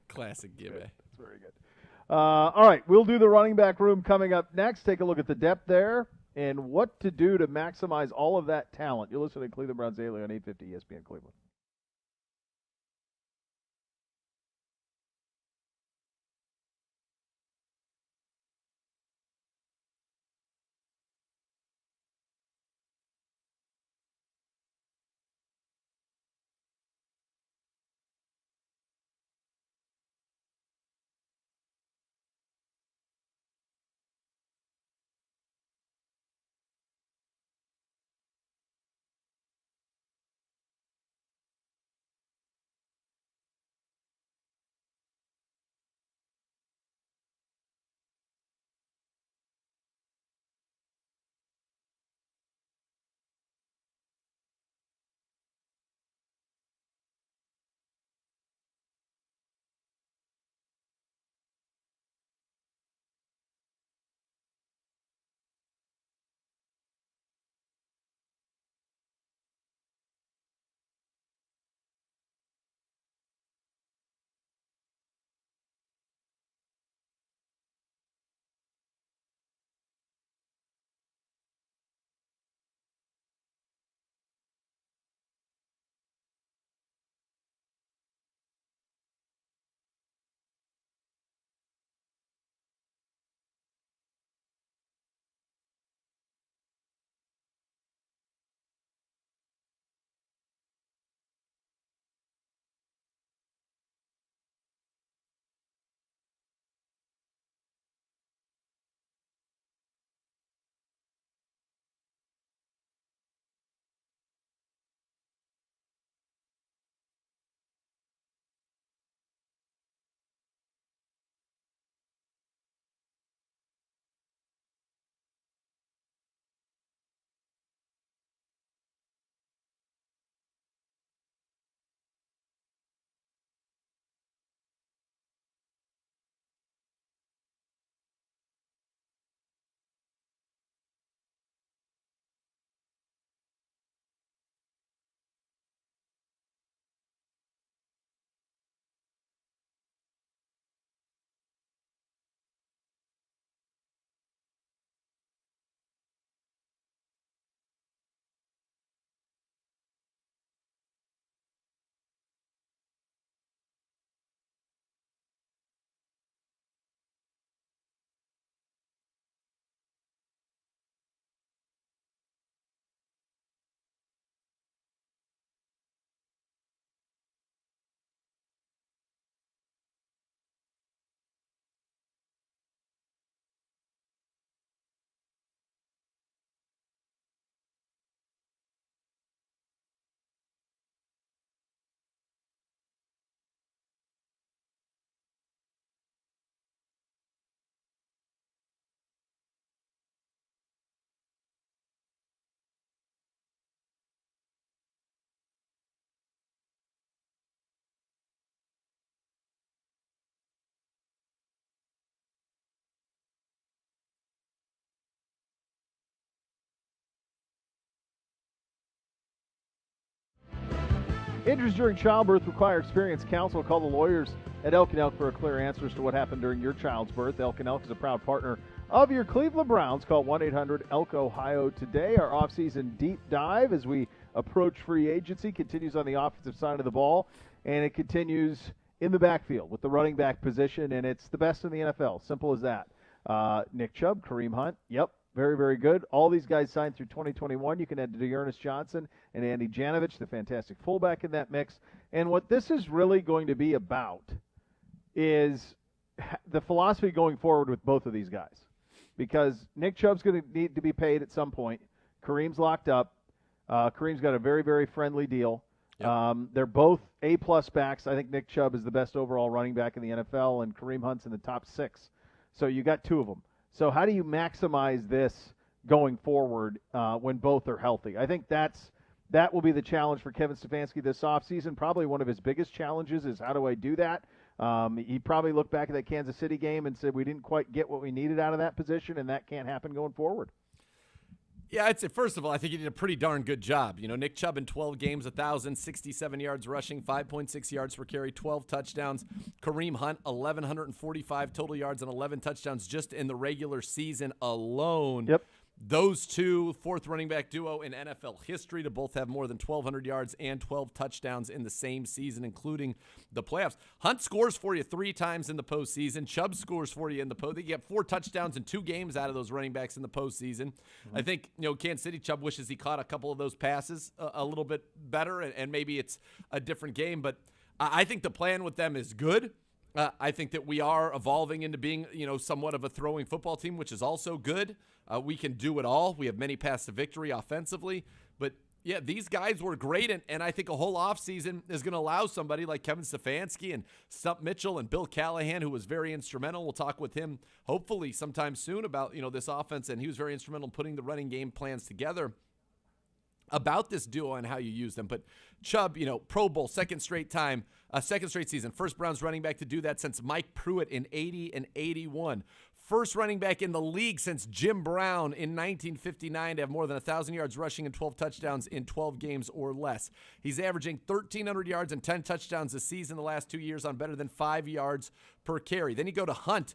Classic Gibby. That's very good. All right, we'll do the running back room coming up next. Take a look at the depth there and what to do to maximize all of that talent. You're listening to Cleveland Browns Daily on 850 ESPN Cleveland. Injuries during childbirth require experienced counsel. Call the lawyers at Elk & Elk for a clear answer as to what happened during your child's birth. Elk & Elk is a proud partner of your Cleveland Browns. Call 1-800-ELK-OHIO today. Our offseason deep dive as we approach free agency continues on the offensive side of the ball, and it continues in the backfield with the running back position, and it's the best in the NFL. Simple as that. Nick Chubb, Kareem Hunt, yep, very, very good. All these guys signed through 2021. You can add Dearness Johnson and Andy Janovich, the fantastic fullback in that mix. And what this is really going to be about is the philosophy going forward with both of these guys. Because Nick Chubb's going to need to be paid at some point. Kareem's locked up. Kareem's got a very, very friendly deal. Yep. They're both A-plus backs. I think Nick Chubb is the best overall running back in the NFL, and Kareem Hunt's in the top 6. So you got 2 of them. So how do you maximize this going forward when both are healthy? I think that will be the challenge for Kevin Stefanski this offseason. Probably one of his biggest challenges is how do I do that? He probably looked back at that Kansas City game and said we didn't quite get what we needed out of that position, and that can't happen going forward. Yeah, I'd say, first of all, I think he did a pretty darn good job. You know, Nick Chubb in 12 games, 1,067 yards rushing, 5.6 yards per carry, 12 touchdowns. Kareem Hunt, 1,145 total yards and 11 touchdowns just in the regular season alone. Yep. Those two, fourth running back duo in NFL history to both have more than 1,200 yards and 12 touchdowns in the same season, including the playoffs. Hunt scores for you 3 times in the postseason. Chubb scores for you in the post. You get 4 touchdowns in 2 games out of those running backs in the postseason. Mm-hmm. I think, Kansas City, Chubb wishes he caught a couple of those passes a little bit better, and maybe it's a different game. But I think the plan with them is good. I think that we are evolving into being, somewhat of a throwing football team, which is also good. We can do it all. We have many paths to victory offensively. But, yeah, these guys were great, and I think a whole offseason is going to allow somebody like Kevin Stefanski and Stump Mitchell and Bill Callahan, who was very instrumental. We'll talk with him hopefully sometime soon about, this offense, and he was very instrumental in putting the running game plans together about this duo and how you use them. But Chubb, Pro Bowl, second straight season, first Browns running back to do that since Mike Pruitt in 80 and 81. First running back in the league since Jim Brown in 1959 to have more than 1,000 yards rushing and 12 touchdowns in 12 games or less. He's averaging 1,300 yards and 10 touchdowns a season the last 2 years on better than 5 yards per carry. Then you go to Hunt,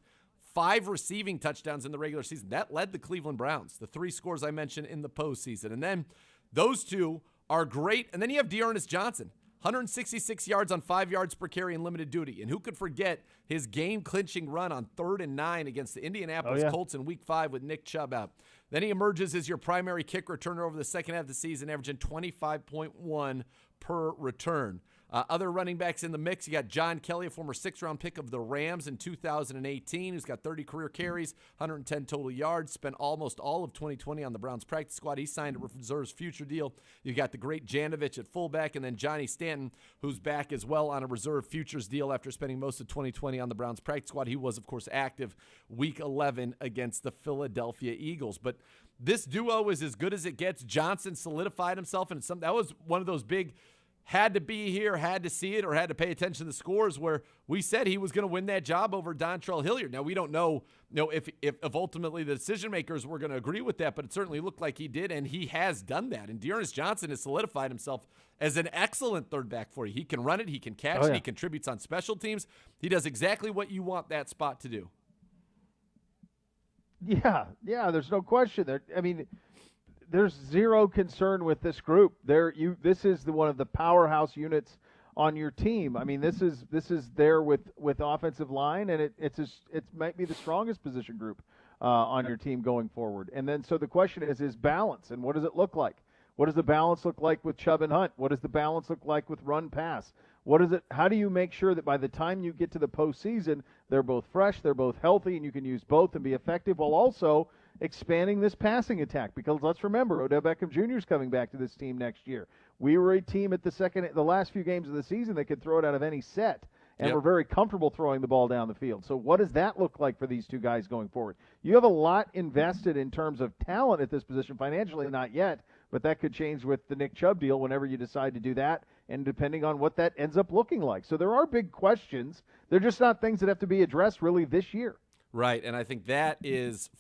5 receiving touchdowns in the regular season. That led the Cleveland Browns, the 3 scores I mentioned in the postseason. And then those two are great. And then you have Dearness Johnson, 166 yards on 5 yards per carry in limited duty. And who could forget his game-clinching run on 3rd and 9 against the Indianapolis Colts in Week 5 with Nick Chubb out. Then he emerges as your primary kick returner over the second half of the season, averaging 25.1 per return. Other running backs in the mix, you got John Kelly, a former 6th-round pick of the Rams in 2018, who's got 30 career carries, 110 total yards, spent almost all of 2020 on the Browns practice squad. He signed a reserves future deal. You got the great Janovich at fullback, and then Johnny Stanton, who's back as well on a reserve futures deal after spending most of 2020 on the Browns practice squad. He was, of course, active Week 11 against the Philadelphia Eagles. But this duo is as good as it gets. Johnson solidified himself, and that was one of those big had to be here, had to see it, or had to pay attention to the scores where we said he was going to win that job over Dontrell Hilliard. Now, we don't know, if ultimately the decision makers were going to agree with that, but it certainly looked like he did, and he has done that. And Dearness Johnson has solidified himself as an excellent third back for you. He can run it, he can catch it, he contributes on special teams. He does exactly what you want that spot to do. Yeah, there's no question there. I mean, there's zero concern with this group. This is one of the powerhouse units on your team. I mean, this is there with offensive line, and it might be the strongest position group on your team going forward. And then so the question is balance, and what does it look like? What does the balance look like with Chubb and Hunt? What does the balance look like with run pass? How do you make sure that by the time you get to the postseason, they're both fresh, they're both healthy, and you can use both and be effective while also expanding this passing attack? Because let's remember, Odell Beckham Jr. is coming back to this team next year. We were a team at the last few games of the season that could throw it out of any set, and we're very comfortable throwing the ball down the field. So what does that look like for these two guys going forward? You have a lot invested in terms of talent at this position, financially not yet, but that could change with the Nick Chubb deal whenever you decide to do that, and depending on what that ends up looking like. So there are big questions. They're just not things that have to be addressed really this year. Right, and I think that is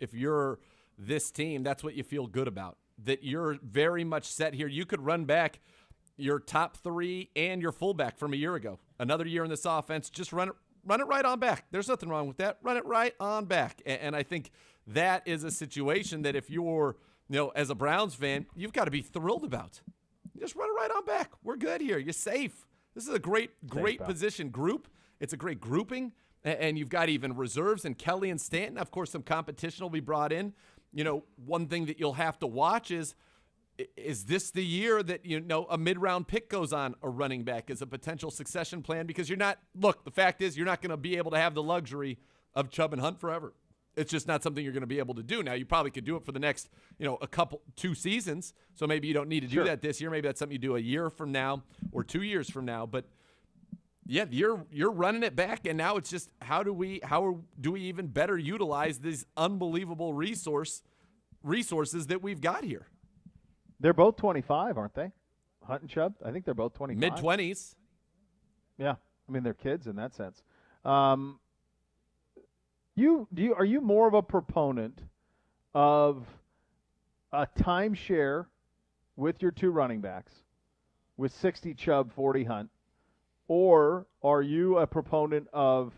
if you're this team, that's what you feel good about, that you're very much set here. You could run back your top 3 and your fullback from a year ago. Another year in this offense, just run it right on back. There's nothing wrong with that. Run it right on back. And I think that is a situation that if you're, as a Browns fan, you've got to be thrilled about. Just run it right on back. We're good here. You're safe. This is a great position group. It's a great grouping. And you've got even reserves and Kelly and Stanton. Of course, some competition will be brought in. One thing that you'll have to watch is this the year that, a mid-round pick goes on a running back as a potential succession plan? Because the fact is you're not going to be able to have the luxury of Chubb and Hunt forever. It's just not something you're going to be able to do. Now, you probably could do it for the next, 2 seasons. So maybe you don't need to do that this year. Maybe that's something you do a year from now or 2 years from now. But yeah, you're running it back, and now it's just how do we even better utilize these unbelievable resources that we've got here? They're both 25, aren't they? Hunt and Chubb? I think they're both 25. Mid-20s. Yeah. I mean, they're kids in that sense. Are you more of a proponent of a timeshare with your 2 running backs with 60 Chubb, 40 Hunt, or are you a proponent of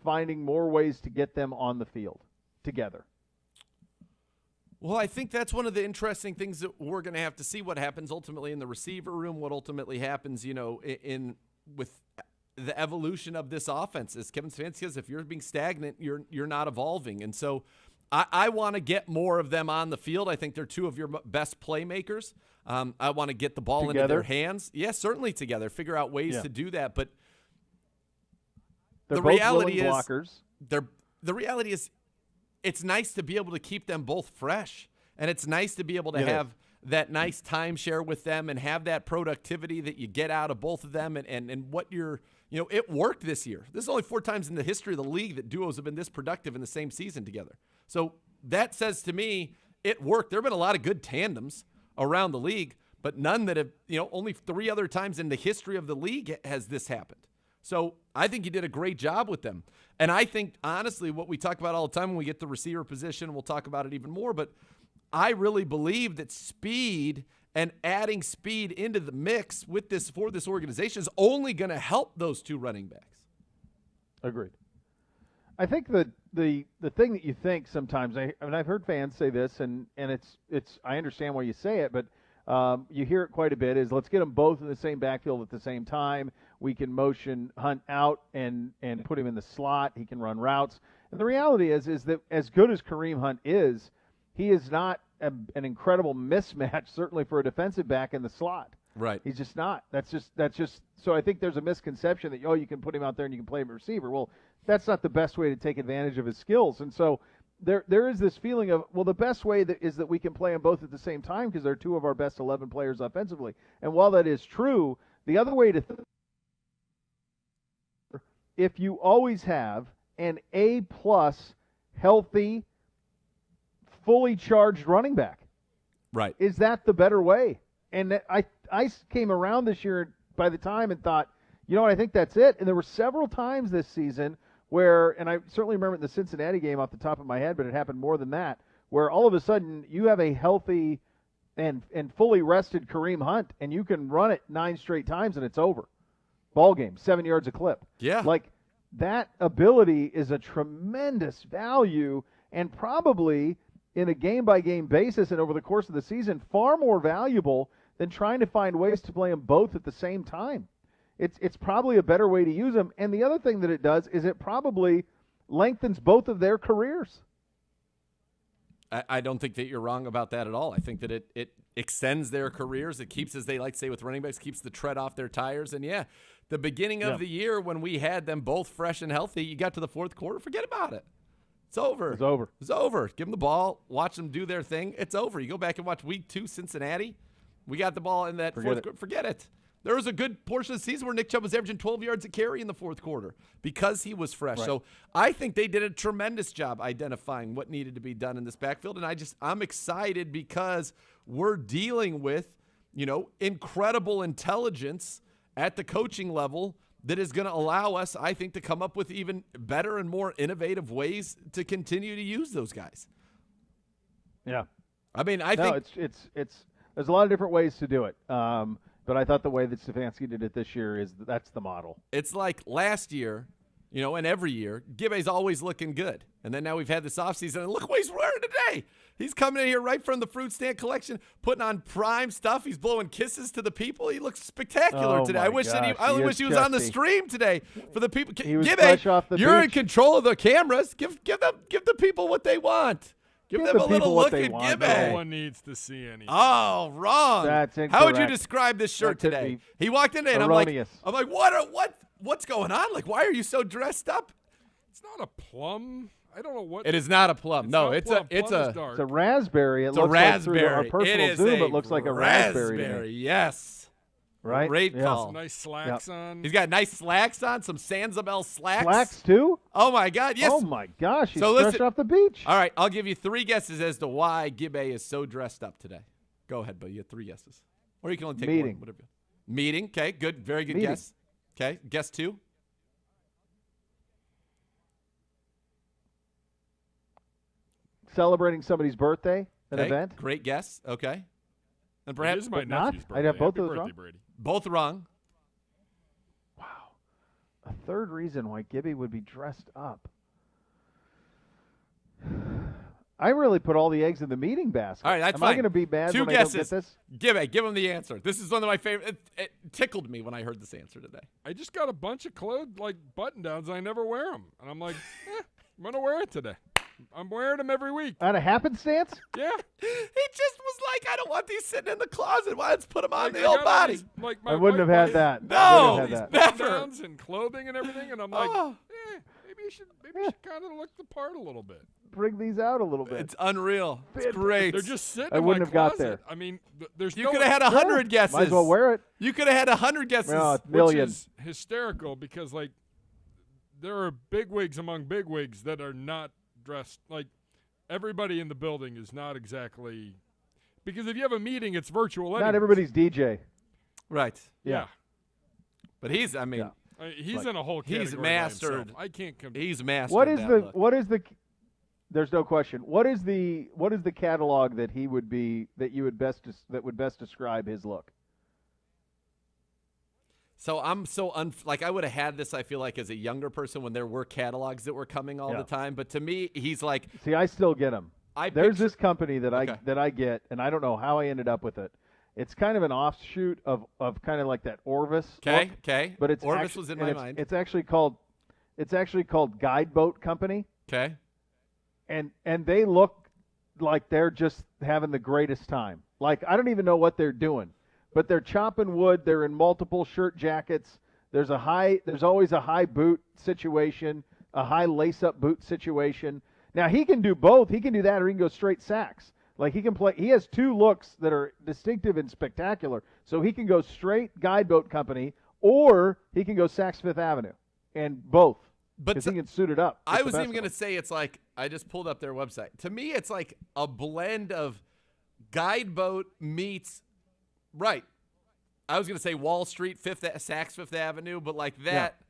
finding more ways to get them on the field together? Well, I think that's one of the interesting things that we're going to have to see what happens ultimately in the receiver room, what ultimately happens, with the evolution of this offense. As Kevin Stefanski says, if you're being stagnant, you're not evolving. And so I want to get more of them on the field. I think they're 2 of your best playmakers. I want to get the ball into their hands. Yeah, certainly together. Figure out ways to do that. But the reality is blockers. The reality is it's nice to be able to keep them both fresh. And it's nice to be able to have that nice timeshare with them and have that productivity that you get out of both of them and what you're it worked this year. This is only 4 times in the history of the league that duos have been this productive in the same season together. So that says to me it worked. There have been a lot of good tandems around the league, but none that have, only 3 other times in the history of the league has this happened. So I think you did a great job with them. And I think, honestly, what we talk about all the time when we get the receiver position, we'll talk about it even more, but I really believe that speed and adding speed into the mix with this for this organization is only going to help those 2 running backs. Agreed. I think the thing that you think sometimes, I've heard fans say this, and it's I understand why you say it, but you hear it quite a bit, is let's get them both in the same backfield at the same time. We can motion Hunt out and put him in the slot. He can run routes. And the reality is that as good as Kareem Hunt is, he is not an incredible mismatch, certainly for a defensive back in the slot. Right. He's just not. That's just. So I think there's a misconception that, you can put him out there and you can play him at receiver. Well, that's not the best way to take advantage of his skills. And so there is this feeling of, well, the best way is that we can play them both at the same time because they're 2 of our best 11 players offensively. And while that is true, the other way to if you always have an A-plus healthy, fully charged running back. Right. Is that the better way? And I came around this year by the time and thought, I think that's it. And there were several times this season where, and I certainly remember the Cincinnati game off the top of my head, but it happened more than that, where all of a sudden you have a healthy and fully rested Kareem Hunt, and you can run it 9 straight times and it's over. Ball game, 7 yards a clip. Yeah. Like, that ability is a tremendous value, and probably in a game-by-game basis and over the course of the season, far more valuable than trying to find ways to play them both at the same time. It's probably a better way to use them. And the other thing that it does is it probably lengthens both of their careers. I don't think that you're wrong about that at all. I think that it extends their careers. It keeps, as they like to say with running backs, keeps the tread off their tires. And, yeah, the beginning of the year when we had them both fresh and healthy, you got to the 4th quarter, forget about it. It's over. It's over. It's over. Give them the ball. Watch them do their thing. It's over. You go back and watch week 2 Cincinnati. We got the ball in that 4th quarter. Forget it. There was a good portion of the season where Nick Chubb was averaging 12 yards a carry in the 4th quarter because he was fresh. Right. So I think they did a tremendous job identifying what needed to be done in this backfield. And I'm excited because we're dealing with, incredible intelligence at the coaching level that is going to allow us, I think, to come up with even better and more innovative ways to continue to use those guys. Yeah. I mean, I think it's there's a lot of different ways to do it. But I thought the way that Stefanski did it this year that's the model. It's like last year, and every year, Gibbe's always looking good. And then now we've had this offseason, and look what he's wearing today. He's coming in here right from the fruit stand collection, putting on prime stuff. He's blowing kisses to the people. He looks spectacular today. I wish he was on the stream today for the people. He was fresh off the you're beach. In control of the cameras. Give the people what they want. Give them a little look at Gibbe. No one needs to see any. Oh, wrong. That's incorrect. How would you describe this shirt today? He walked in and I'm like, what's going on? Like, why are you so dressed up? It's not a plum. I don't know what. It is not a plum. No, it's a raspberry. It's a raspberry. Through our personal zoom, it looks like a raspberry to me. Yes. Right? Great call. Some nice slacks on. He's got nice slacks on, some Sanzabel slacks. Slacks too? Oh my God, yes. Oh my gosh, he's fresh off the beach. All right, I'll give you 3 guesses as to why Gibbe is so dressed up today. Go ahead, Bo. You have 3 guesses. Or you can only take Meeting. one. Whatever. Meeting. Okay, good. Very good Meeting. guess. Okay, guess 2. Celebrating somebody's birthday, an event. Great guess. Okay. And It perhaps is my not. nephew's birthday. I'd have both Happy those birthday, wrong. Brady. both wrong. Wow. A third reason why Gibbe would be dressed up. I really put all the eggs in the meeting basket. All right, that's Am fine. I going to be mad 2 when guesses. I don't get this? Give him the answer. This is one of my favorite. It tickled me when I heard this answer today. I just got a bunch of clothes, like button-downs. I never wear them. And I'm like, I'm going to wear it today. I'm wearing them every week. On a happenstance? Yeah. He just was like, I don't want these sitting in the closet. Why let's put them on the old body? I wouldn't have had that. No, never. Button-downs and clothing and everything. And I'm like, maybe you should kind of look the part a little bit. Bring these out a little bit. It's unreal. It's great. They're just sitting I in wouldn't my have got closet. there. I mean, there's You no could have had 100 guesses. Might as well wear it. You could have had 100 guesses. Well, which million. is hysterical because, like, there are bigwigs among bigwigs that are not dressed. Like, everybody in the building is not exactly – because if you have a meeting, it's virtual anyways. Not everybody's DJ. Right. Yeah. But he's, I mean, Yeah. He's in a whole category he's by mastered. himself. I can't – he's mastered What is that the look. what is the there's no question. What is the catalog that he would be that would best describe his look? So I'm like I would have had this, I feel like, as a younger person when there were catalogs that were coming all the time. But to me, he's like, see, I still get them. There's this company that I get, and I don't know how I ended up with it. It's kind of an offshoot of kind of like that Orvis. Okay. But it's Orvis was in my mind. It's actually called Guideboat Company. Okay. And they look like they're just having the greatest time. Like I don't even know what they're doing. But they're chopping wood. They're in multiple shirt jackets. There's always a high boot situation, a high lace-up boot situation. Now he can do both. He can do that, or he can go straight sax. Like he can play. He has 2 looks that are distinctive and spectacular. So he can go straight Guideboat Company, or he can go Saks Fifth Avenue, and both. But he can suit it up. I was even going to say it's like I just pulled up their website. To me, it's like a blend of Guideboat meets. Right. I was going to say Wall Street, Saks Fifth Avenue, but like that,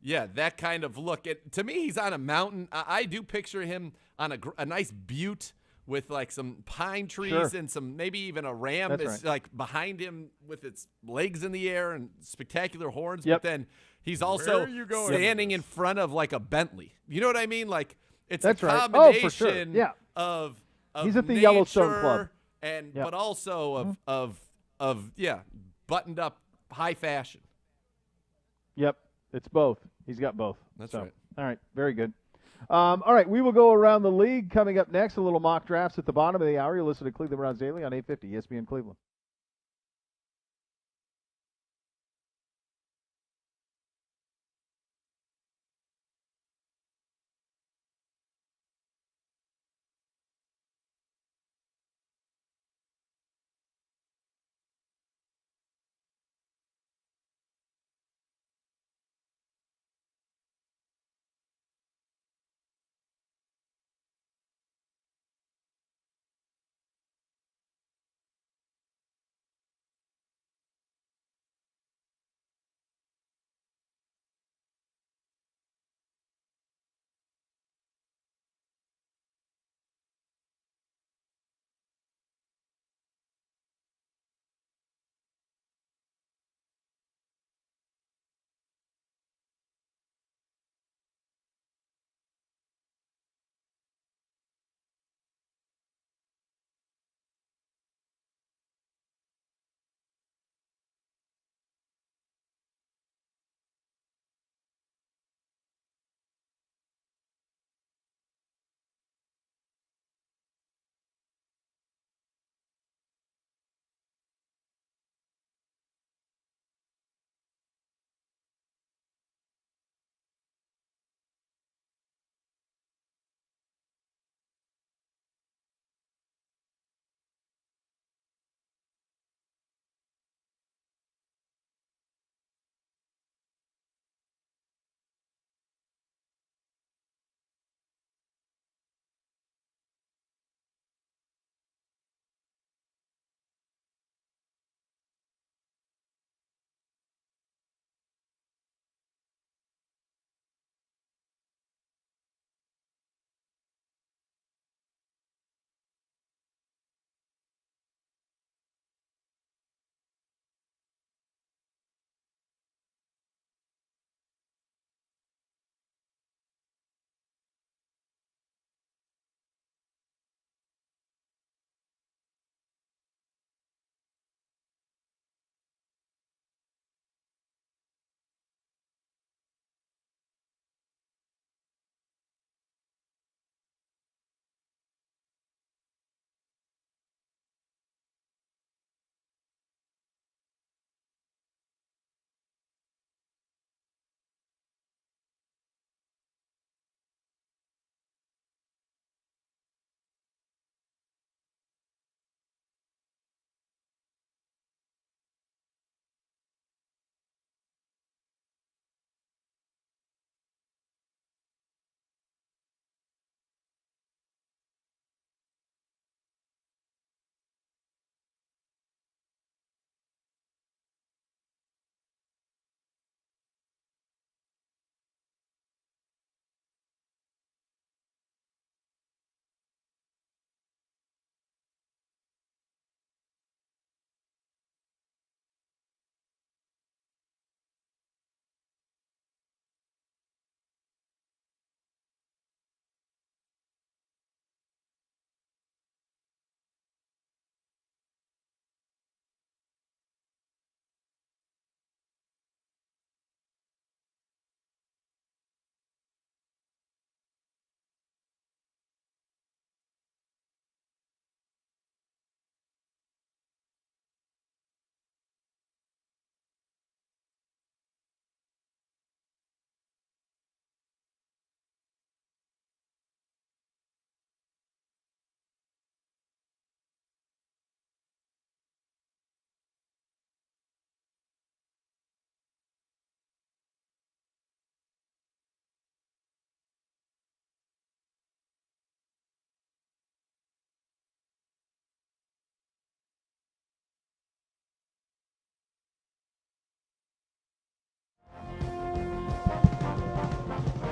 that kind of look. To me, he's on a mountain. I do picture him on a nice butte with like some pine trees and some maybe even a ram is like behind him with its legs in the air and spectacular horns. Yep. But then he's also standing in front of like a Bentley. You know what I mean? Like it's a combination for sure. of he's at the nature Yellowstone Club. and but also of buttoned up high fashion. Yep, it's both. He's got both. That's right. All right, very good. All right, we will go around the league. Coming up next, a little mock drafts at the bottom of the hour. You'll listen to Cleveland Browns Daily on 850 ESPN Cleveland.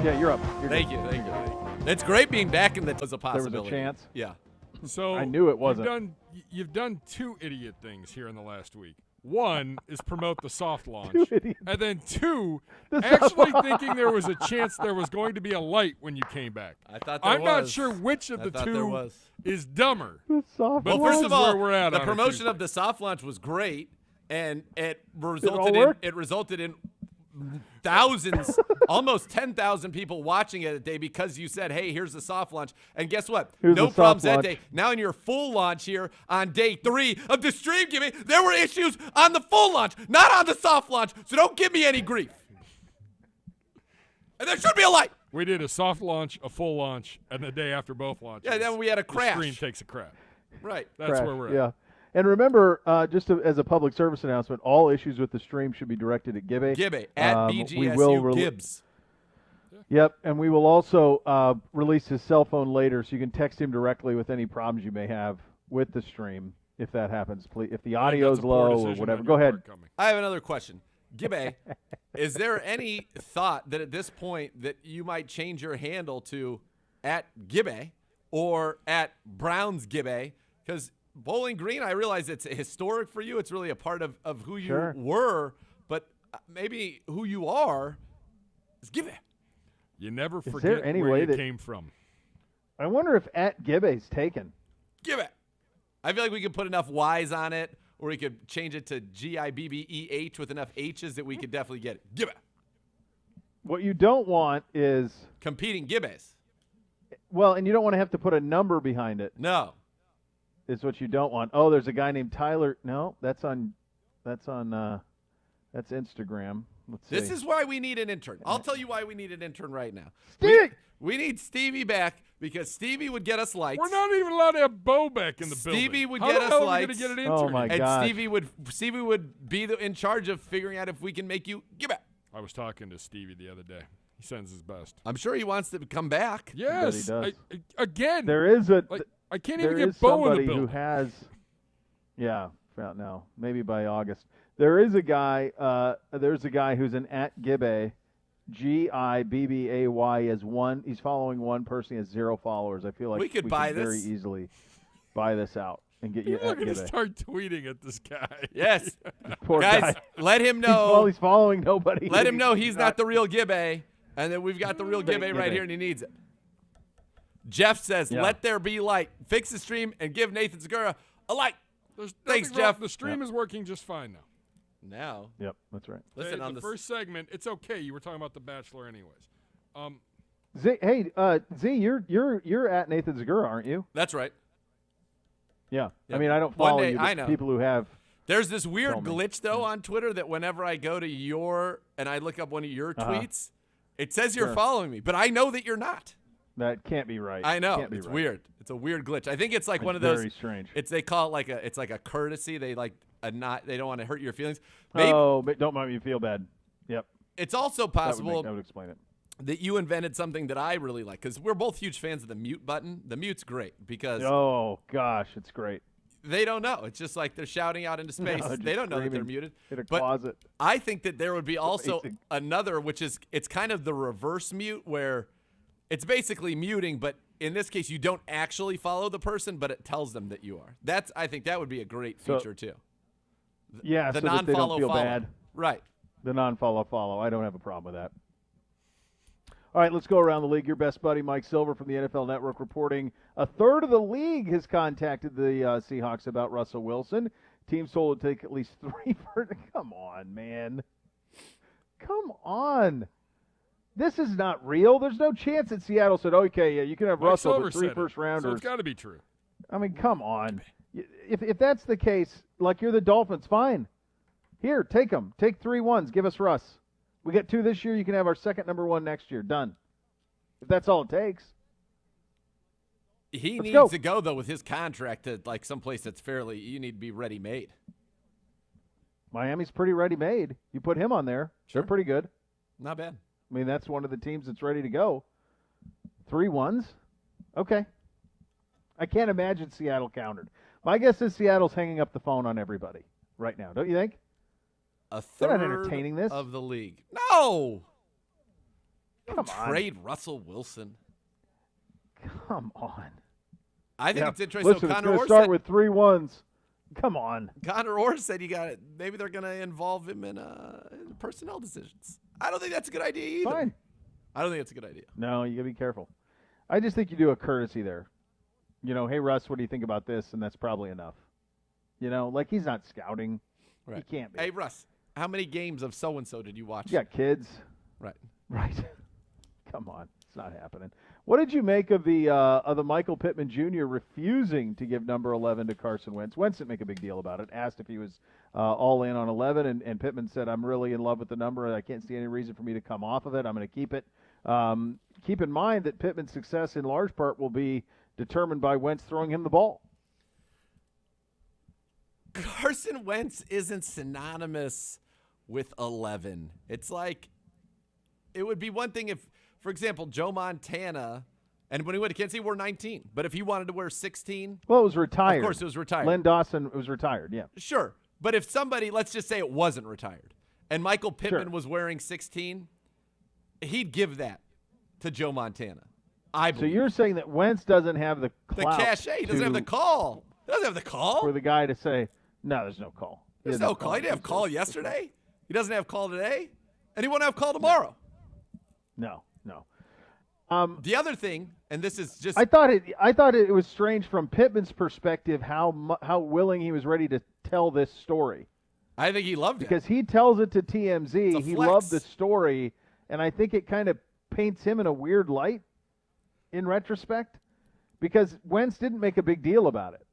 Yeah, you're up. Thank you. It's great being back in the was a There possibility. was a chance. Yeah. So I knew it wasn't. You've done two idiot things here in the last week. One is promote the soft launch, Two idiots. and then two, actually thinking there was a chance there was going to be a light when you came back. I thought there I'm not was. sure which of I the thought there two was. is dumber. The soft But Well, first this of is all, where we're at the on a promotion Tuesday. of the soft launch was great, and it all resulted in thousands, almost 10,000 people watching it that day because you said, "Hey, here's the soft launch." And guess what? Here's No the problems soft that launch. day. Now in your full launch here on day 3 of the stream, Gimme, there were issues on the full launch, not on the soft launch. So don't give me any grief. And there should be a light. We did a soft launch, a full launch, and the day after both launches. Yeah, then we had a the crash. stream takes a crap. Right. That's crash. where we're at. Yeah. And remember, as a public service announcement, all issues with the stream should be directed at Gibby. Gibby at we BGSU will Gibbs. Yep, and we will also release his cell phone later, so you can text him directly with any problems you may have with the stream if that happens. Please, if the I think audio's that's a poor low or decision whatever, on go your ahead. part coming. I have another question. Gibbe, is there any thought that at this point that you might change your handle to at Gibbe or at Browns Gibbe? Because Bowling Green, I realize it's historic for you. It's really a part of who you Sure. were, but maybe who you are is Gibbe. You never there forget any where way you that- came from. I wonder if at Gibby's taken. Gibbe. I feel like we could put enough Y's on it, or we could change it to Gibbeh with enough H's that we could definitely get it. Gibbe. What you don't want is, Competing Gibbes. well, and you don't want to have to put a number behind it. No. Is what you don't want. Oh, there's a guy named Tyler. No, that's Instagram. Let's see. This is why we need an intern. I'll tell you why we need an intern right now. Stevie! We need Stevie back because Stevie would get us lights. We're not even allowed to have Bo back in the building. Stevie would How get the us hell are we lights. gonna get an Oh, intern? my and gosh. Stevie would be in charge of figuring out if we can make you give back. I was talking to Stevie the other day. He sends his best. I'm sure he wants to come back. Yes. does. Again, There is a like, I can't there even is get Bo in somebody the building. who has. Yeah, about now, maybe by August. There is a guy. There's a guy who's an at Gibbe, Gibbay as one. He's following one person. He has 0 followers. I feel like We could buy very this. easily buy this out and get you People are at going to Gibbe. start tweeting at this guy. Yes. Poor Guys, guy. let him Well, know. he's following nobody. Let him know he's not the real Gibbe, and that we've got the real Fake Gibbe right Gibbe. here, and he needs it. Jeff says, Yeah. let there be light. Fix the stream and give Nathan Zegura a light. There's Thanks, nothing wrong- Jeff. The stream is working just fine now. Now, Yep, that's right. listen Hey, on the this. first segment, it's okay. You were talking about The Bachelor anyways. Z, hey, Z, you're at Nathan Zegura, aren't you? That's right. Yeah. Yep. I mean, I don't One follow day- you, but I know. people who have. There's this weird Tell me. glitch, though, on Twitter that whenever I go to your and I look up one of your tweets, it says you're Sure. following me, but I know that you're not. That can't be right. I know. Can't be It's right. weird. It's a weird glitch. I think it's like It's one of those. very strange. They call it it's like a courtesy. They like a not. They don't want to hurt your feelings. Maybe Oh, but don't make me feel bad. Yep. it's also possible That would explain it. that you invented something that I really like because we're both huge fans of the mute button. The mute's great because Oh gosh, it's great. they don't know. It's just like they're shouting out into space. they're They just don't know that they're screaming muted. In a But closet. I think that there would be also Amazing. another, which is it's kind of the reverse mute where it's basically muting, but in this case you don't actually follow the person, but it tells them that you are. I think that would be a great So- feature too. Yeah, The so that they don't non-follow feel follow. bad. Right. The non-follow. I don't have a problem with that. All right, let's go around the league. Your best buddy, Mike Silver from the NFL Network, reporting a third of the league has contacted the Seahawks about Russell Wilson. Teams told to take at least 3 first. Come on, man. Come on. This is not real. There's no chance that Seattle said, okay, yeah, you can have Mike Russell, Silver but 3 said it, first rounders. So it's got to be true. I mean, come on. If that's the case, like you're the Dolphins, fine. Here, take them. Take 3 ones. Give us Russ. We get 2 this year. You can have our second number 1 next year. Done. If that's all it takes. He Let's needs go. to go though with his contract to like someplace that's fairly. You need to be ready made. Miami's pretty ready-made. You put him on there. Sure. They're pretty good. Not bad. I mean, that's one of the teams that's ready to go. 3 ones? Okay. I can't imagine Seattle countered. My guess is Seattle's hanging up the phone on everybody right now. Don't you think? A They're third not entertaining this. of the league. No. Come on. Trade Russell Wilson. Come on. I think it's interesting. Listen, So it's Connor going to Orr start said, with 3 1s. Come on. Connor Orr said you got it. Maybe they're going to involve him in personnel decisions. I don't think that's a good idea either. Fine. I don't think it's a good idea. No, you got to be careful. I just think you do a courtesy there. Hey, Russ, what do you think about this? And that's probably enough. Like he's not scouting. Right. He can't be. Hey, Russ, how many games of so-and-so did you watch? You got kids. Right. Right. Come on. It's not happening. What did you make of the Michael Pittman Jr. refusing to give number 11 to Carson Wentz? Wentz didn't make a big deal about it. Asked if he was all in on 11, and Pittman said, "I'm really in love with the number. I can't see any reason for me to come off of it. I'm going to keep it." Keep in mind that Pittman's success in large part will be determined by Wentz throwing him the ball. Carson Wentz isn't synonymous with 11. It's like it would be one thing if, for example, Joe Montana, and when he went to Kansas City, he wore 19. But if he wanted to wear 16, well, it was retired. Of course, it was retired. Len Dawson was retired. Yeah, sure. But if somebody, let's just say it wasn't retired, and Michael Pittman was wearing 16, he'd give that to Joe Montana. I believe. So you're saying that Wentz doesn't have the clout, cachet, he doesn't have the call. He doesn't have the call for the guy to say, "No, there's no call." There's no call. He didn't have call yesterday. He doesn't have call today, and he won't have call tomorrow. No. The other thing, and this is just I thought it was strange from Pittman's perspective how willing he was ready to tell this story. I think he loved because he tells it to TMZ. He flex. loved the story, and I think it kind of paints him in a weird light in retrospect because Wentz didn't make a big deal about it.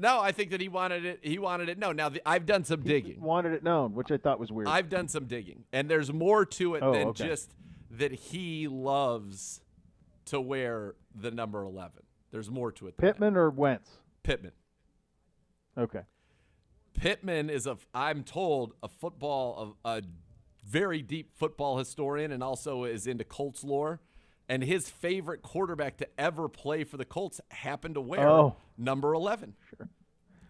No, I think that he wanted it. He wanted it known. Now, I've done some digging. He wanted it known, which I thought was weird. I've done some digging, and there's more to it than just that he loves to wear the number 11. There's more to it than Pittman or Wentz? Pittman. Okay. Pittman is I'm told, a very deep football historian and also is into Colts lore. And his favorite quarterback to ever play for the Colts happened to wear number 11. Sure.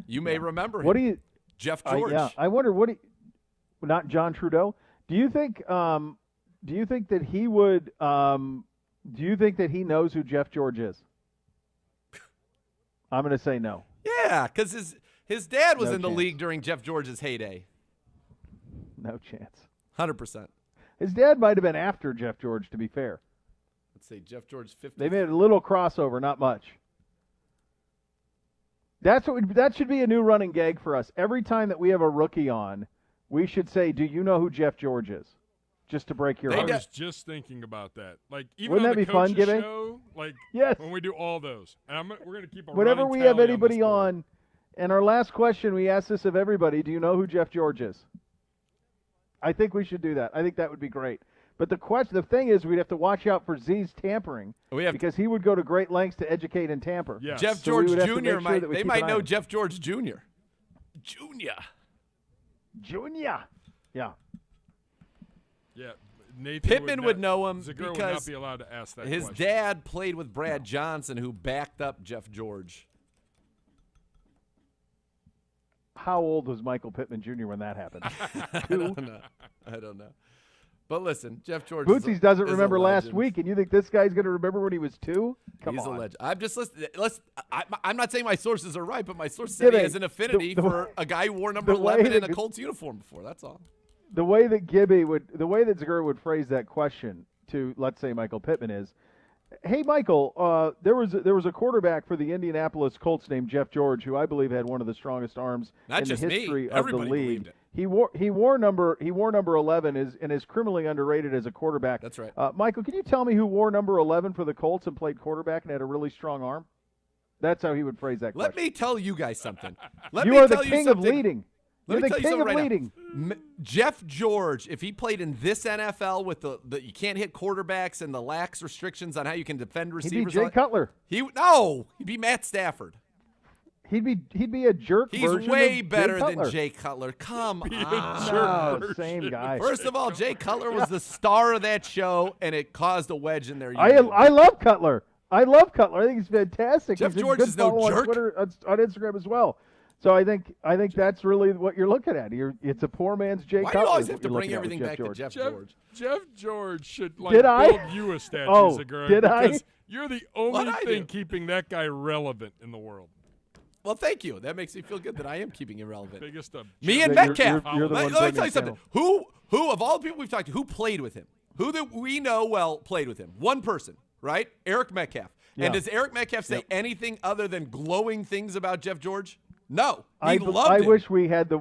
You may remember him. What do you Jeff George. I wonder not John Trudeau. Do you think that he would do you think that he knows who Jeff George is? I'm going to say no. Yeah, cuz his dad was No in the chance. league during Jeff George's heyday. No chance. 100%. His dad might have been after Jeff George, to be fair. Let's see, Jeff George 50. They made a little crossover, not much. That should be a new running gag for us. Every time that we have a rookie on, we should say, "Do you know who Jeff George is?" Just to break your I heart. was just thinking about that. Like even Wouldn't on that the be fun, coaches Gibby? show, like Yes. when we do all those, and we're going to keep a Whenever running we have tally anybody this board. on, and our last question, we ask this of everybody: do you know who Jeff George is? I think we should do that. I think that would be great. But the thing is, we'd have to watch out for Z's tampering because he would go to great lengths to educate and tamper. Yes. Jeff So we George would have to Jr. make sure that we they keep might an eye know on him. Jeff George Jr. Junior. Yeah. Yeah, Nathan Pittman would know him Zegura would because not be allowed to ask that his question. dad played with Brad Johnson, who backed up Jeff George. How old was Michael Pittman Jr. when that happened? I don't know. But listen, Jeff George. Bootsies doesn't is a remember last legend. week, and you think this guy's going to remember when he was 2? Come He's on. a legend. I'm just listening. I'm not saying my sources are right, but my source said he has an affinity for a guy who wore number the way 11 in that- a Colts uniform before. That's all. The way that Zegura would phrase that question to, let's say, Michael Pittman is, "Hey, Michael, there was a quarterback for the Indianapolis Colts named Jeff George, who I believe had one of the strongest arms Not in just the me. history of Everybody the believed league. it. He wore number 11 and is criminally underrated as a quarterback." That's right. Michael, can you tell me who wore number 11 for the Colts and played quarterback and had a really strong arm? That's how he would phrase that question. Let me tell you guys something. You are the king of leading. Let You're me the tell you king something of right leading. now. Jeff George, if he played in this NFL with the you can't hit quarterbacks and the lax restrictions on how you can defend He'd receivers, be Jay Cutler. he'd be Matt Stafford. He'd be a jerk He's version way of better Jay than Cutler. Jay Cutler. Come on. No, same guy. First of all, Jay Cutler was the star of that show, and it caused a wedge in their I union. love Cutler. I think he's fantastic. Jeff He's a George good is no follow jerk. on Twitter, on Instagram as well. So I think that's really what you're looking at. It's a poor man's Jay Why Cutler. do you always is have what to you're bring looking at everything with back George. to Jeff George? Jeff George should Did I? build you a statue, Oh, Zegura, did I? because you're the only What'd I thing do? keeping that guy relevant in the world. Well, thank you. That makes me feel good that I am keeping it relevant. Biggest of Me and You're- Metcalf. you're the one Let me bringing tell you it something. down. Who of all the people we've talked to, who played with him? Who that we know well played with him? One person, right? Eric Metcalf. Yeah. And does Eric Metcalf say Yep. anything other than glowing things about Jeff George? No. He I loved him. wish we had the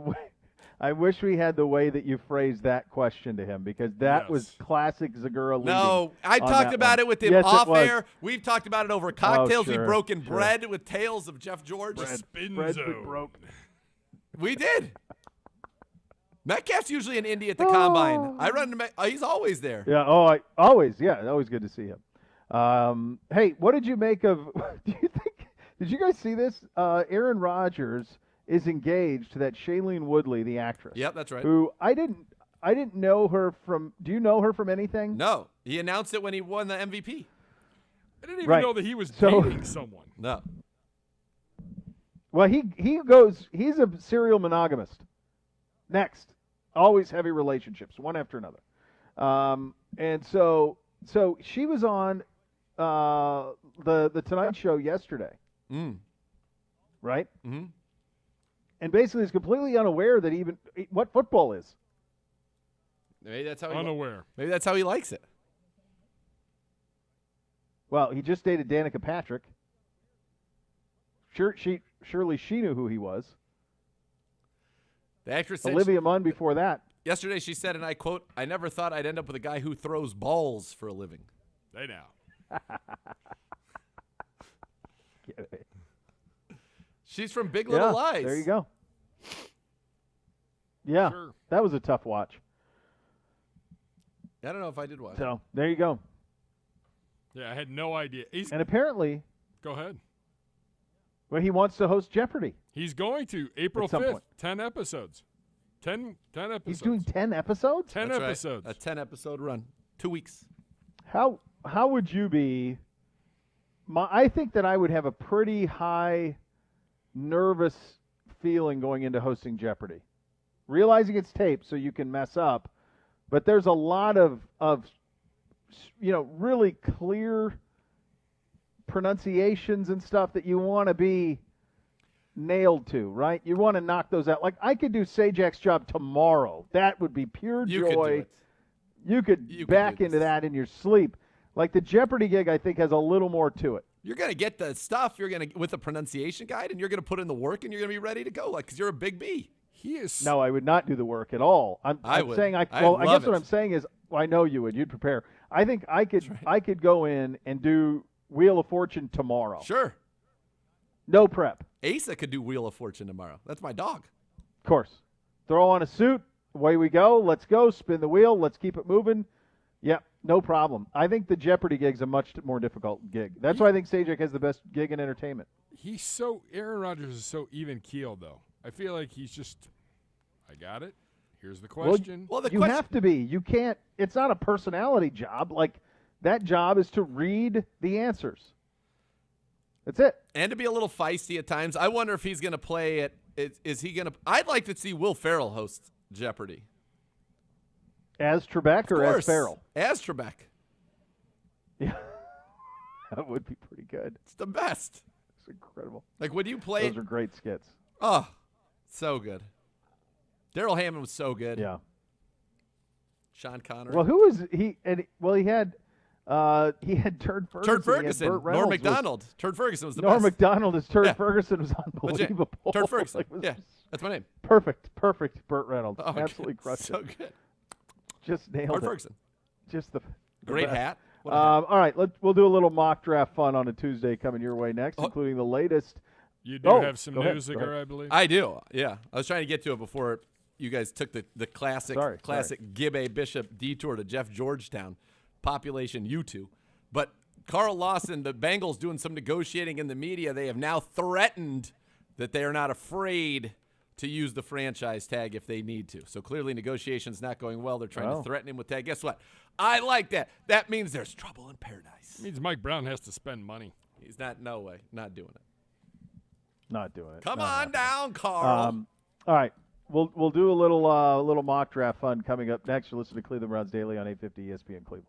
way that you phrased that question to him, because that Yes. was classic Zegura leading. No, I on talked that about one. it with him Yes, it off was. air. We've talked about it over cocktails. We've sure, broken sure. bread with tales of Jeff George. Spin Bread's zone. been broke. We did. Metcalf's usually in Indy at the combine. I run into he's always there. Yeah. Oh, always good to see him. Hey, what did you make of? Did you guys see this? Aaron Rodgers is engaged to that Shailene Woodley, the actress. Yep, that's right. Who I didn't know her from. Do you know her from anything? No, he announced it when he won the MVP. I didn't even Right. know that he was So- dating someone. No. Well, he goes. He's a serial monogamist. Next, always heavy relationships, one after another. And so she was on the Tonight Show yesterday, right? Mm-hmm. And basically is completely unaware that even what football is. Maybe that's how he Unaware. Maybe that's how he likes it. Well, he just dated Danica Patrick. Surely she knew who he was. The actress said Olivia Munn before that. yesterday she said, and I quote, "I never thought I'd end up with a guy who throws balls for a living." They now. She's from Big Little Lies. There you go. Yeah, Sure. that was a tough watch. I don't know if I did watch. So there you go. Yeah, I had no idea. And apparently, Go ahead. well, he wants to host Jeopardy. He's going to April At some 5th. point. 10 episodes. 10 episodes. He's doing 10 episodes? 10 That's right. episodes. A 10-episode run, 2 weeks. How would you be? I think that I would have a pretty high nervous feeling going into hosting Jeopardy. Realizing it's taped so you can mess up, but there's a lot of really clear pronunciations and stuff that you want to be nailed to, right? You want to knock those out. Like, I could do Sajak's job tomorrow. That would be pure You could do joy. it. You could You could back do into this. that in your sleep. Like the Jeopardy gig, I think, has a little more to it. You're gonna get the stuff. You're gonna with a pronunciation guide, and you're gonna put in the work, and you're gonna be ready to go. Like, because you're a big B. He is. No, I would not do the work at all. I'm would. saying I I'd guess love what it. I'm saying is, well, I know you would. You'd prepare. I think I could go in and do Wheel of Fortune tomorrow. Sure. No prep. Asa could do Wheel of Fortune tomorrow. That's my dog. Of course. Throw on a suit. Away we go. Let's go. Spin the wheel. Let's keep it moving. Yep, no problem. I think the Jeopardy gig's a much more difficult gig. That's why I think Sajak has the best gig in entertainment. Aaron Rodgers is so even keeled, though. I feel like he's just, I got it. Here's the question. Well, the You question. have to be. You can't. It's not a personality job. Like, that job is to read the answers. That's it. And to be a little feisty at times. I wonder if he's going to play it. Is he going to? I'd like to see Will Ferrell host Jeopardy. As Trebek or Of as course. Farrell? As Trebek. Yeah. That would be pretty good. It's the best. It's incredible. Like, would you play? Those are great skits. Oh, so good. Daryl Hammond was so good. Yeah. Sean Connery. Well, who was he? He had Turd Ferguson. Turd He had Ferguson. Burt Norm Reynolds Macdonald. Turd Ferguson was the Norm best. Macdonald as Turd Yeah. Ferguson was Legit. unbelievable. Turd Ferguson. Like, it was Yeah, that's my name. Perfect Burt Reynolds. Oh, Absolutely good. crushed So it. good. Just nailed Turd it. Ferguson. Just the Great best. hat. What a hat. All right, we'll do a little mock draft fun on a Tuesday coming your way next, Oh. including the latest. You do Oh, have some go ahead, news, go ahead. Zegura, I believe. I do. Yeah. I was trying to get to it before you guys took the classic Beau Bishop detour to Jeff Georgetown. Population U2. But Carl Lawson, the Bengals doing some negotiating in the media. They have now threatened that they are not afraid to use the franchise tag if they need to. So clearly negotiations not going well. They're trying to threaten him with tag. Guess what? I like that. That means there's trouble in paradise. It means Mike Brown has to spend money. He's not, no way, not doing it. Not doing it. Come Not on happening. down, Carl. All right. We'll do a little mock draft fun coming up next. You're listening to Cleveland Browns Daily on 850 ESPN Cleveland.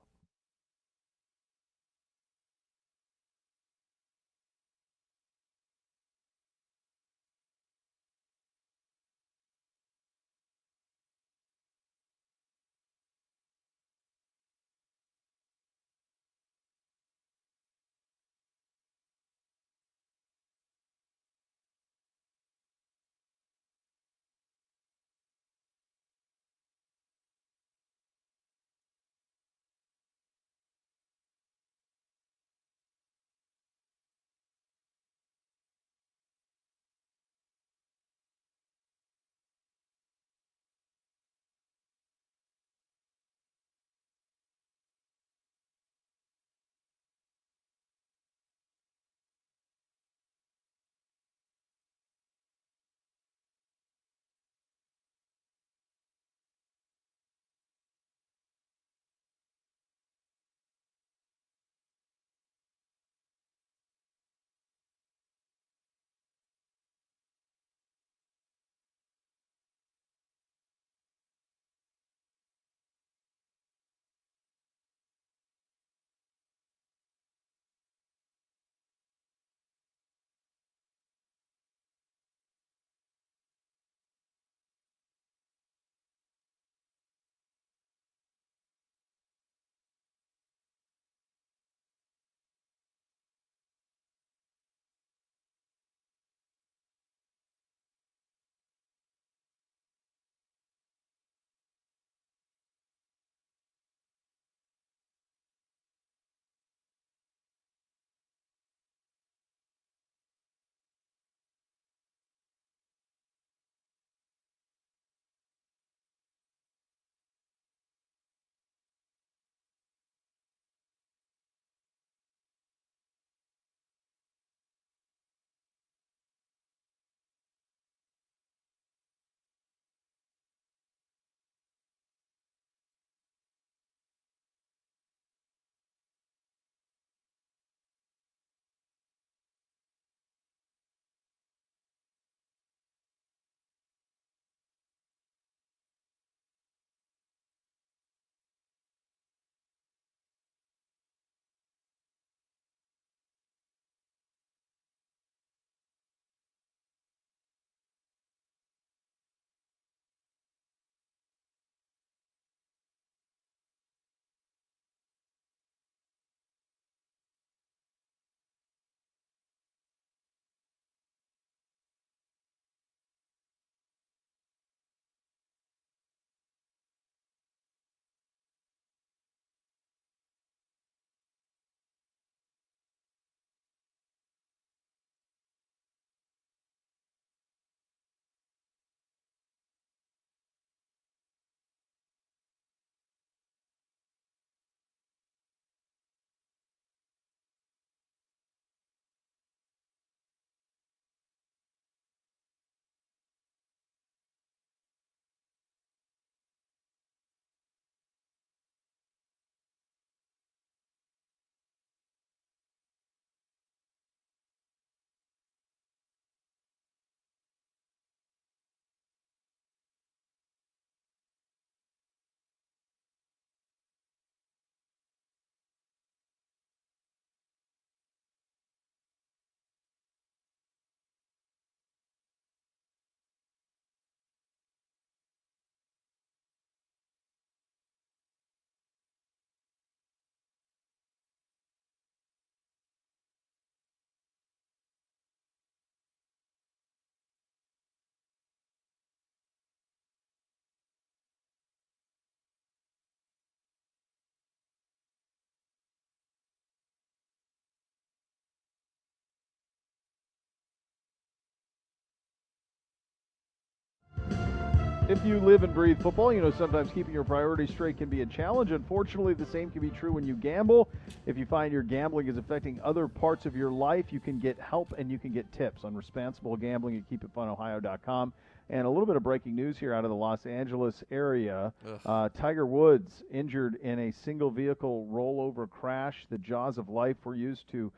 If you live and breathe football, you know sometimes keeping your priorities straight can be a challenge. Unfortunately, the same can be true when you gamble. If you find your gambling is affecting other parts of your life, you can get help and you can get tips on responsible gambling at keepitfunohio.com. And a little bit of breaking news here out of the Los Angeles area. Tiger Woods injured in a single vehicle rollover crash. The jaws of life were used to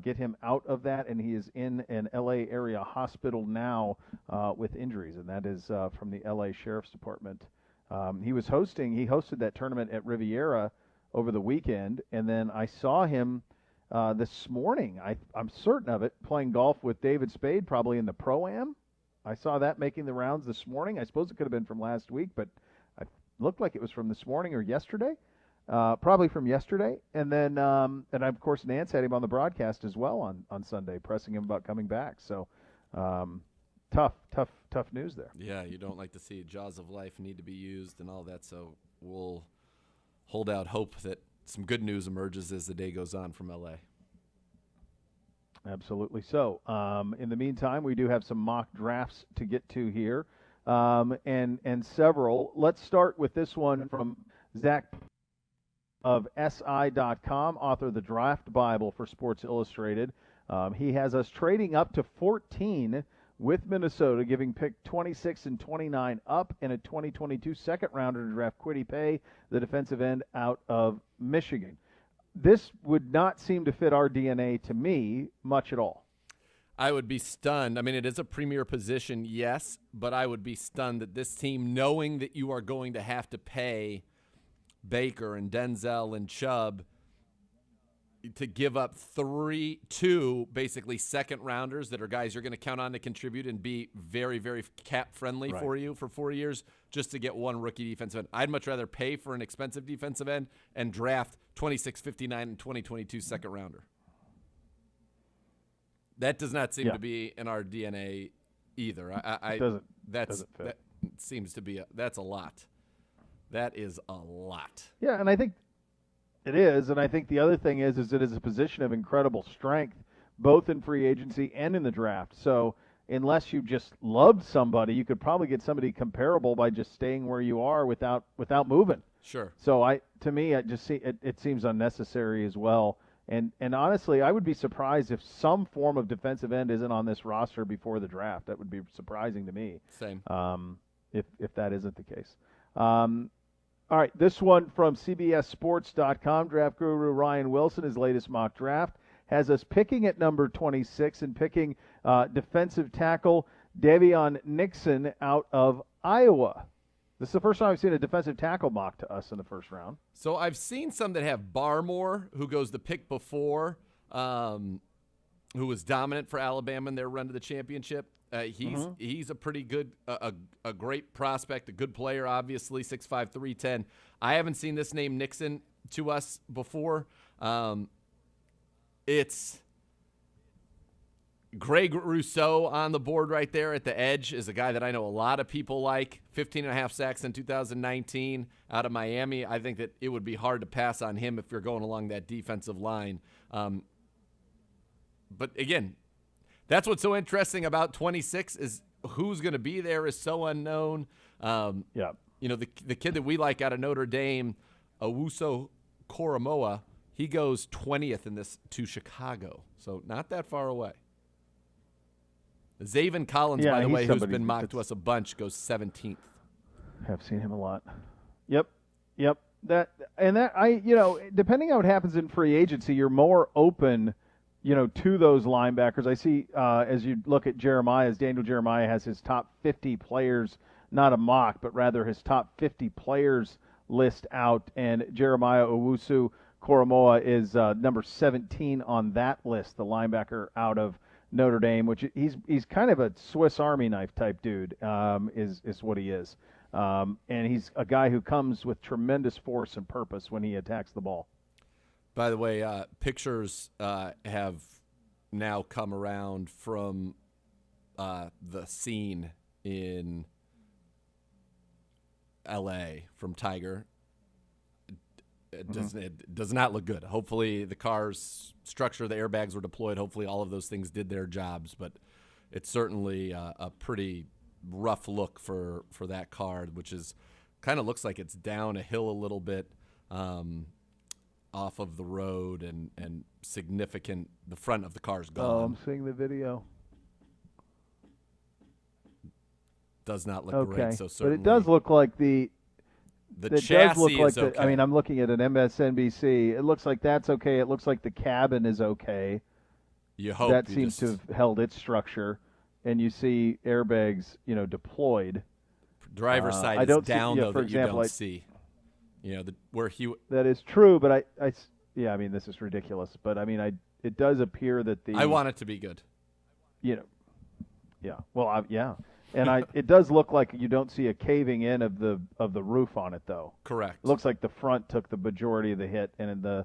get him out of that, and he is in an L.A. area hospital now with injuries, and that is from the L.A. Sheriff's Department. He hosted that tournament at Riviera over the weekend, and then I saw him this morning. I'm certain of it, playing golf with David Spade, probably in the Pro-Am. I saw that making the rounds this morning. I suppose it could have been from last week, but it looked like it was from this morning or yesterday. Probably from yesterday. And then, and of course, Nance had him on the broadcast as well on Sunday, pressing him about coming back. So tough news there. Yeah, you don't like to see jaws of life need to be used and all that. So we'll hold out hope that some good news emerges as the day goes on from L.A. Absolutely so. In the meantime, we do have some mock drafts to get to here, and several. Let's start with this one from Zach of SI.com, author of the Draft Bible for Sports Illustrated. He has us trading up to 14 with Minnesota, giving pick 26 and 29 up in a 2022 second rounder to draft Kwity Paye, the defensive end out of Michigan. This would not seem to fit our DNA to me much at all. I would be stunned. I mean, it is a premier position, yes, but I would be stunned that this team, knowing that you are going to have to pay Baker and Denzel and Chubb, to give up two basically second rounders that are guys you're going to count on to contribute and be very, very cap friendly for you for 4 years just to get one rookie defensive end. I'd much rather pay for an expensive defensive end and draft 26, 59, and 2022 second rounder. That does not seem to be in our DNA either. Doesn't fit. That seems to be that's a lot. That is a lot. Yeah, and I think it is, and I think the other thing is it is a position of incredible strength, both in free agency and in the draft. So unless you just loved somebody, you could probably get somebody comparable by just staying where you are without moving. Sure. So to me, I just see it seems unnecessary as well. And honestly, I would be surprised if some form of defensive end isn't on this roster before the draft. That would be surprising to me. Same. If that isn't the case. All right, this one from CBSSports.com. Draft guru Ryan Wilson, his latest mock draft, has us picking at number 26 and picking defensive tackle Davion Nixon out of Iowa. This is the first time I've seen a defensive tackle mock to us in the first round. So I've seen some that have Barmore, who goes the pick before, who was dominant for Alabama in their run to the championship. He's a pretty good, a great prospect, a good player, obviously, 6'5", 310. I haven't seen this name Nixon to us before. It's Greg Rousseau on the board right there at the edge is a guy that I know a lot of people like. 15.5 sacks in 2019 out of Miami. I think that it would be hard to pass on him if you're going along that defensive line. But again, that's what's so interesting about 26 is who's going to be there is so unknown. You know, the kid that we like out of Notre Dame, Owusu Koromoa, he goes 20th in this to Chicago, so not that far away. Zaven Collins, by the way, who's been mocked to us a bunch, goes 17th. I've seen him a lot. Yep. Depending on what happens in free agency, you're more open, to those linebackers. I see as you look at Daniel Jeremiah has his top 50 players, not a mock, but rather his top 50 players list out, and Jeremiah Owusu Koromoa is number 17 on that list, the linebacker out of Notre Dame, which he's kind of a Swiss Army knife type dude, is what he is. And he's a guy who comes with tremendous force and purpose when he attacks the ball. By the way, pictures have now come around from the scene in L.A. from Tiger. It does not look good. Hopefully the car's structure, the airbags were deployed. Hopefully all of those things did their jobs. But it's certainly a pretty rough look for that car, which is kind of looks like it's down a hill a little bit off of the road and significant. The front of the car's gone. Oh, I'm seeing the video. does not look Okay, great. So but certainly it does look like the chassis does look like is okay. I mean, I'm looking at an MSNBC. It looks like that's okay. It looks like the cabin is okay. you hope That you seems to have held its structure, and you see airbags, deployed. driver's side I is don't see- down yeah, though for that example, you don't see. Where he That is true, but I mean, this is ridiculous. But I mean, it does appear that I want it to be good. yeah. Well, yeah, and it does look like you don't see a caving in of the roof on it though. Correct. It looks like the front took the majority of the hit, and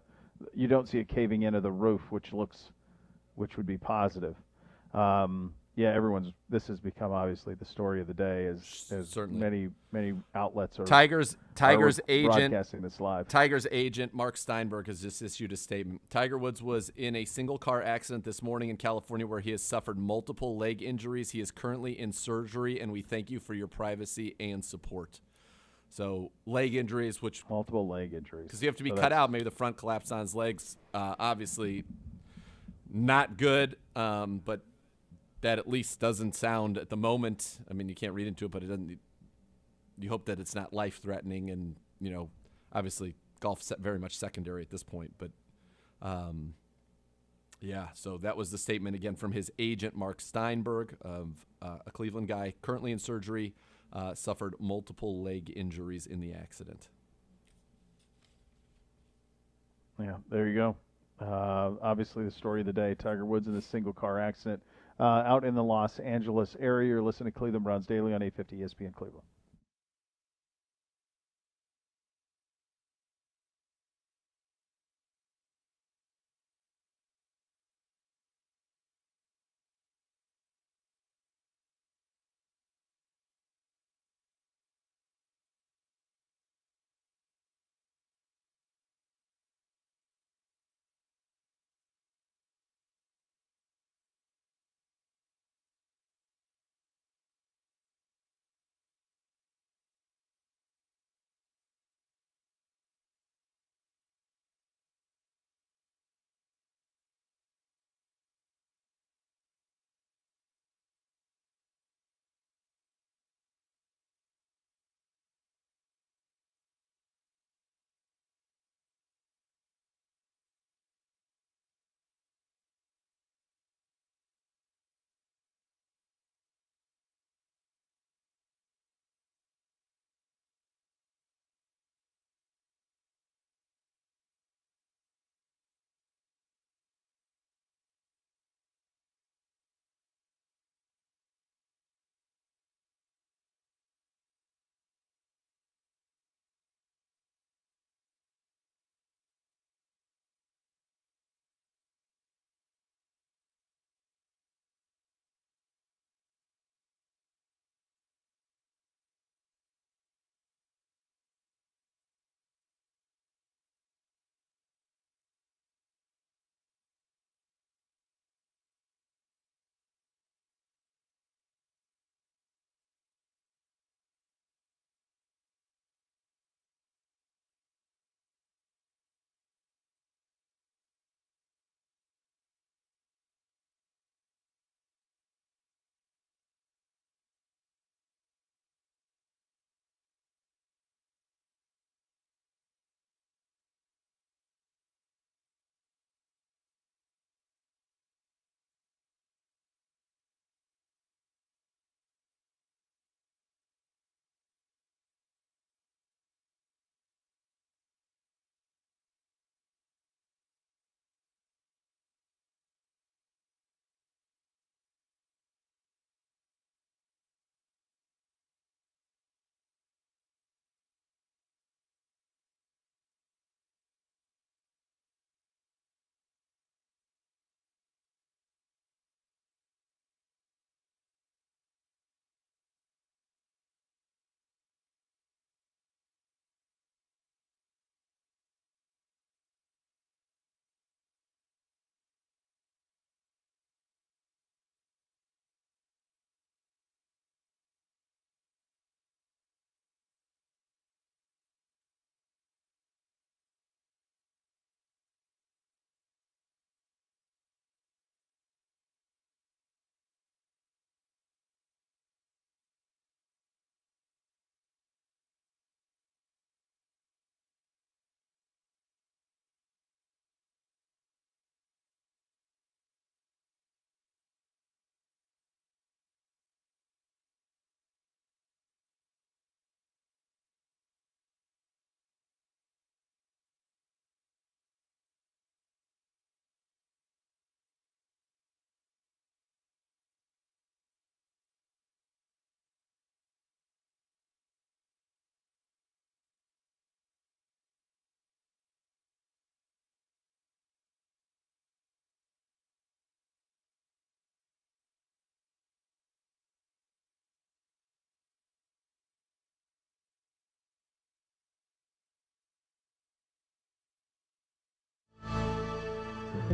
you don't see a caving in of the roof, which would be positive. This has become obviously the story of the day as Certainly. many outlets are Tigers agent broadcasting this live. Tigers agent Mark Steinberg has just issued a statement. Tiger Woods was in a single car accident this morning in California where he has suffered multiple leg injuries. He is currently in surgery, and we thank you for your privacy and support. So leg injuries, which multiple leg injuries, because you have to be cut out. Maybe the front collapsed on his legs. Obviously, not good, but that at least doesn't sound at the moment. I mean, you can't read into it, but it doesn't. You hope that it's not life-threatening, and obviously, golf's very much secondary at this point. But, yeah. So that was the statement again from his agent, Mark Steinberg, of a Cleveland guy currently in surgery, suffered multiple leg injuries in the accident. Yeah, there you go. Obviously, the story of the day: Tiger Woods in a single car accident out in the Los Angeles area. You're listening to Cleveland Browns Daily on 850 ESPN Cleveland.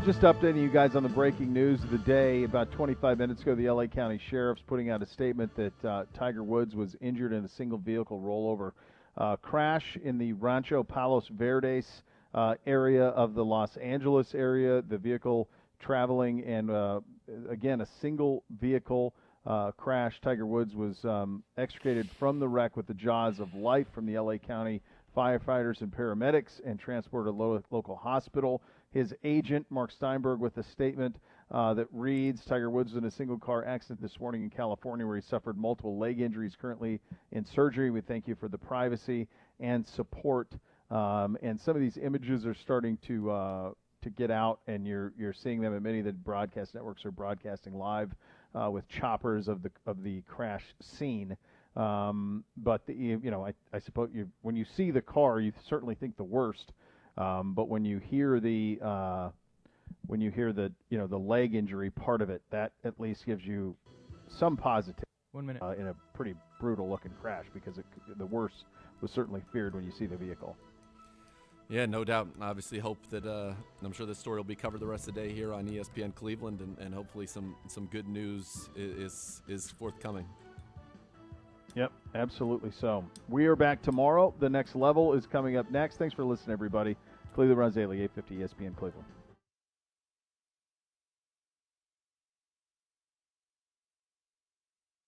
Just updating you guys on the breaking news of the day. About 25 minutes ago, the L.A. County Sheriff's putting out a statement that Tiger Woods was injured in a single vehicle rollover crash in the Rancho Palos Verdes area of the Los Angeles area. The vehicle traveling and, again, a single vehicle crash. Tiger Woods was extricated from the wreck with the jaws of life from the L.A. County firefighters and paramedics and transported to a local hospital. His agent, Mark Steinberg, with a statement that reads, Tiger Woods was in a single-car accident this morning in California where he suffered multiple leg injuries, currently in surgery. We thank you for the privacy and support. And some of these images are starting to get out, and you're seeing them at many of the broadcast networks are broadcasting live with choppers of the crash scene. But I suppose when you see the car, you certainly think the worst. But when you hear the leg injury part of it, that at least gives you some positivity. 1 minute. In a pretty brutal looking crash, because the worst was certainly feared when you see the vehicle. Yeah, no doubt. Obviously, hope that I'm sure this story will be covered the rest of the day here on ESPN Cleveland, and hopefully some good news is forthcoming. Yep, absolutely so. We are back tomorrow. The next level is coming up next. Thanks for listening, everybody. Cleveland Runs Daily, 850 ESPN Cleveland.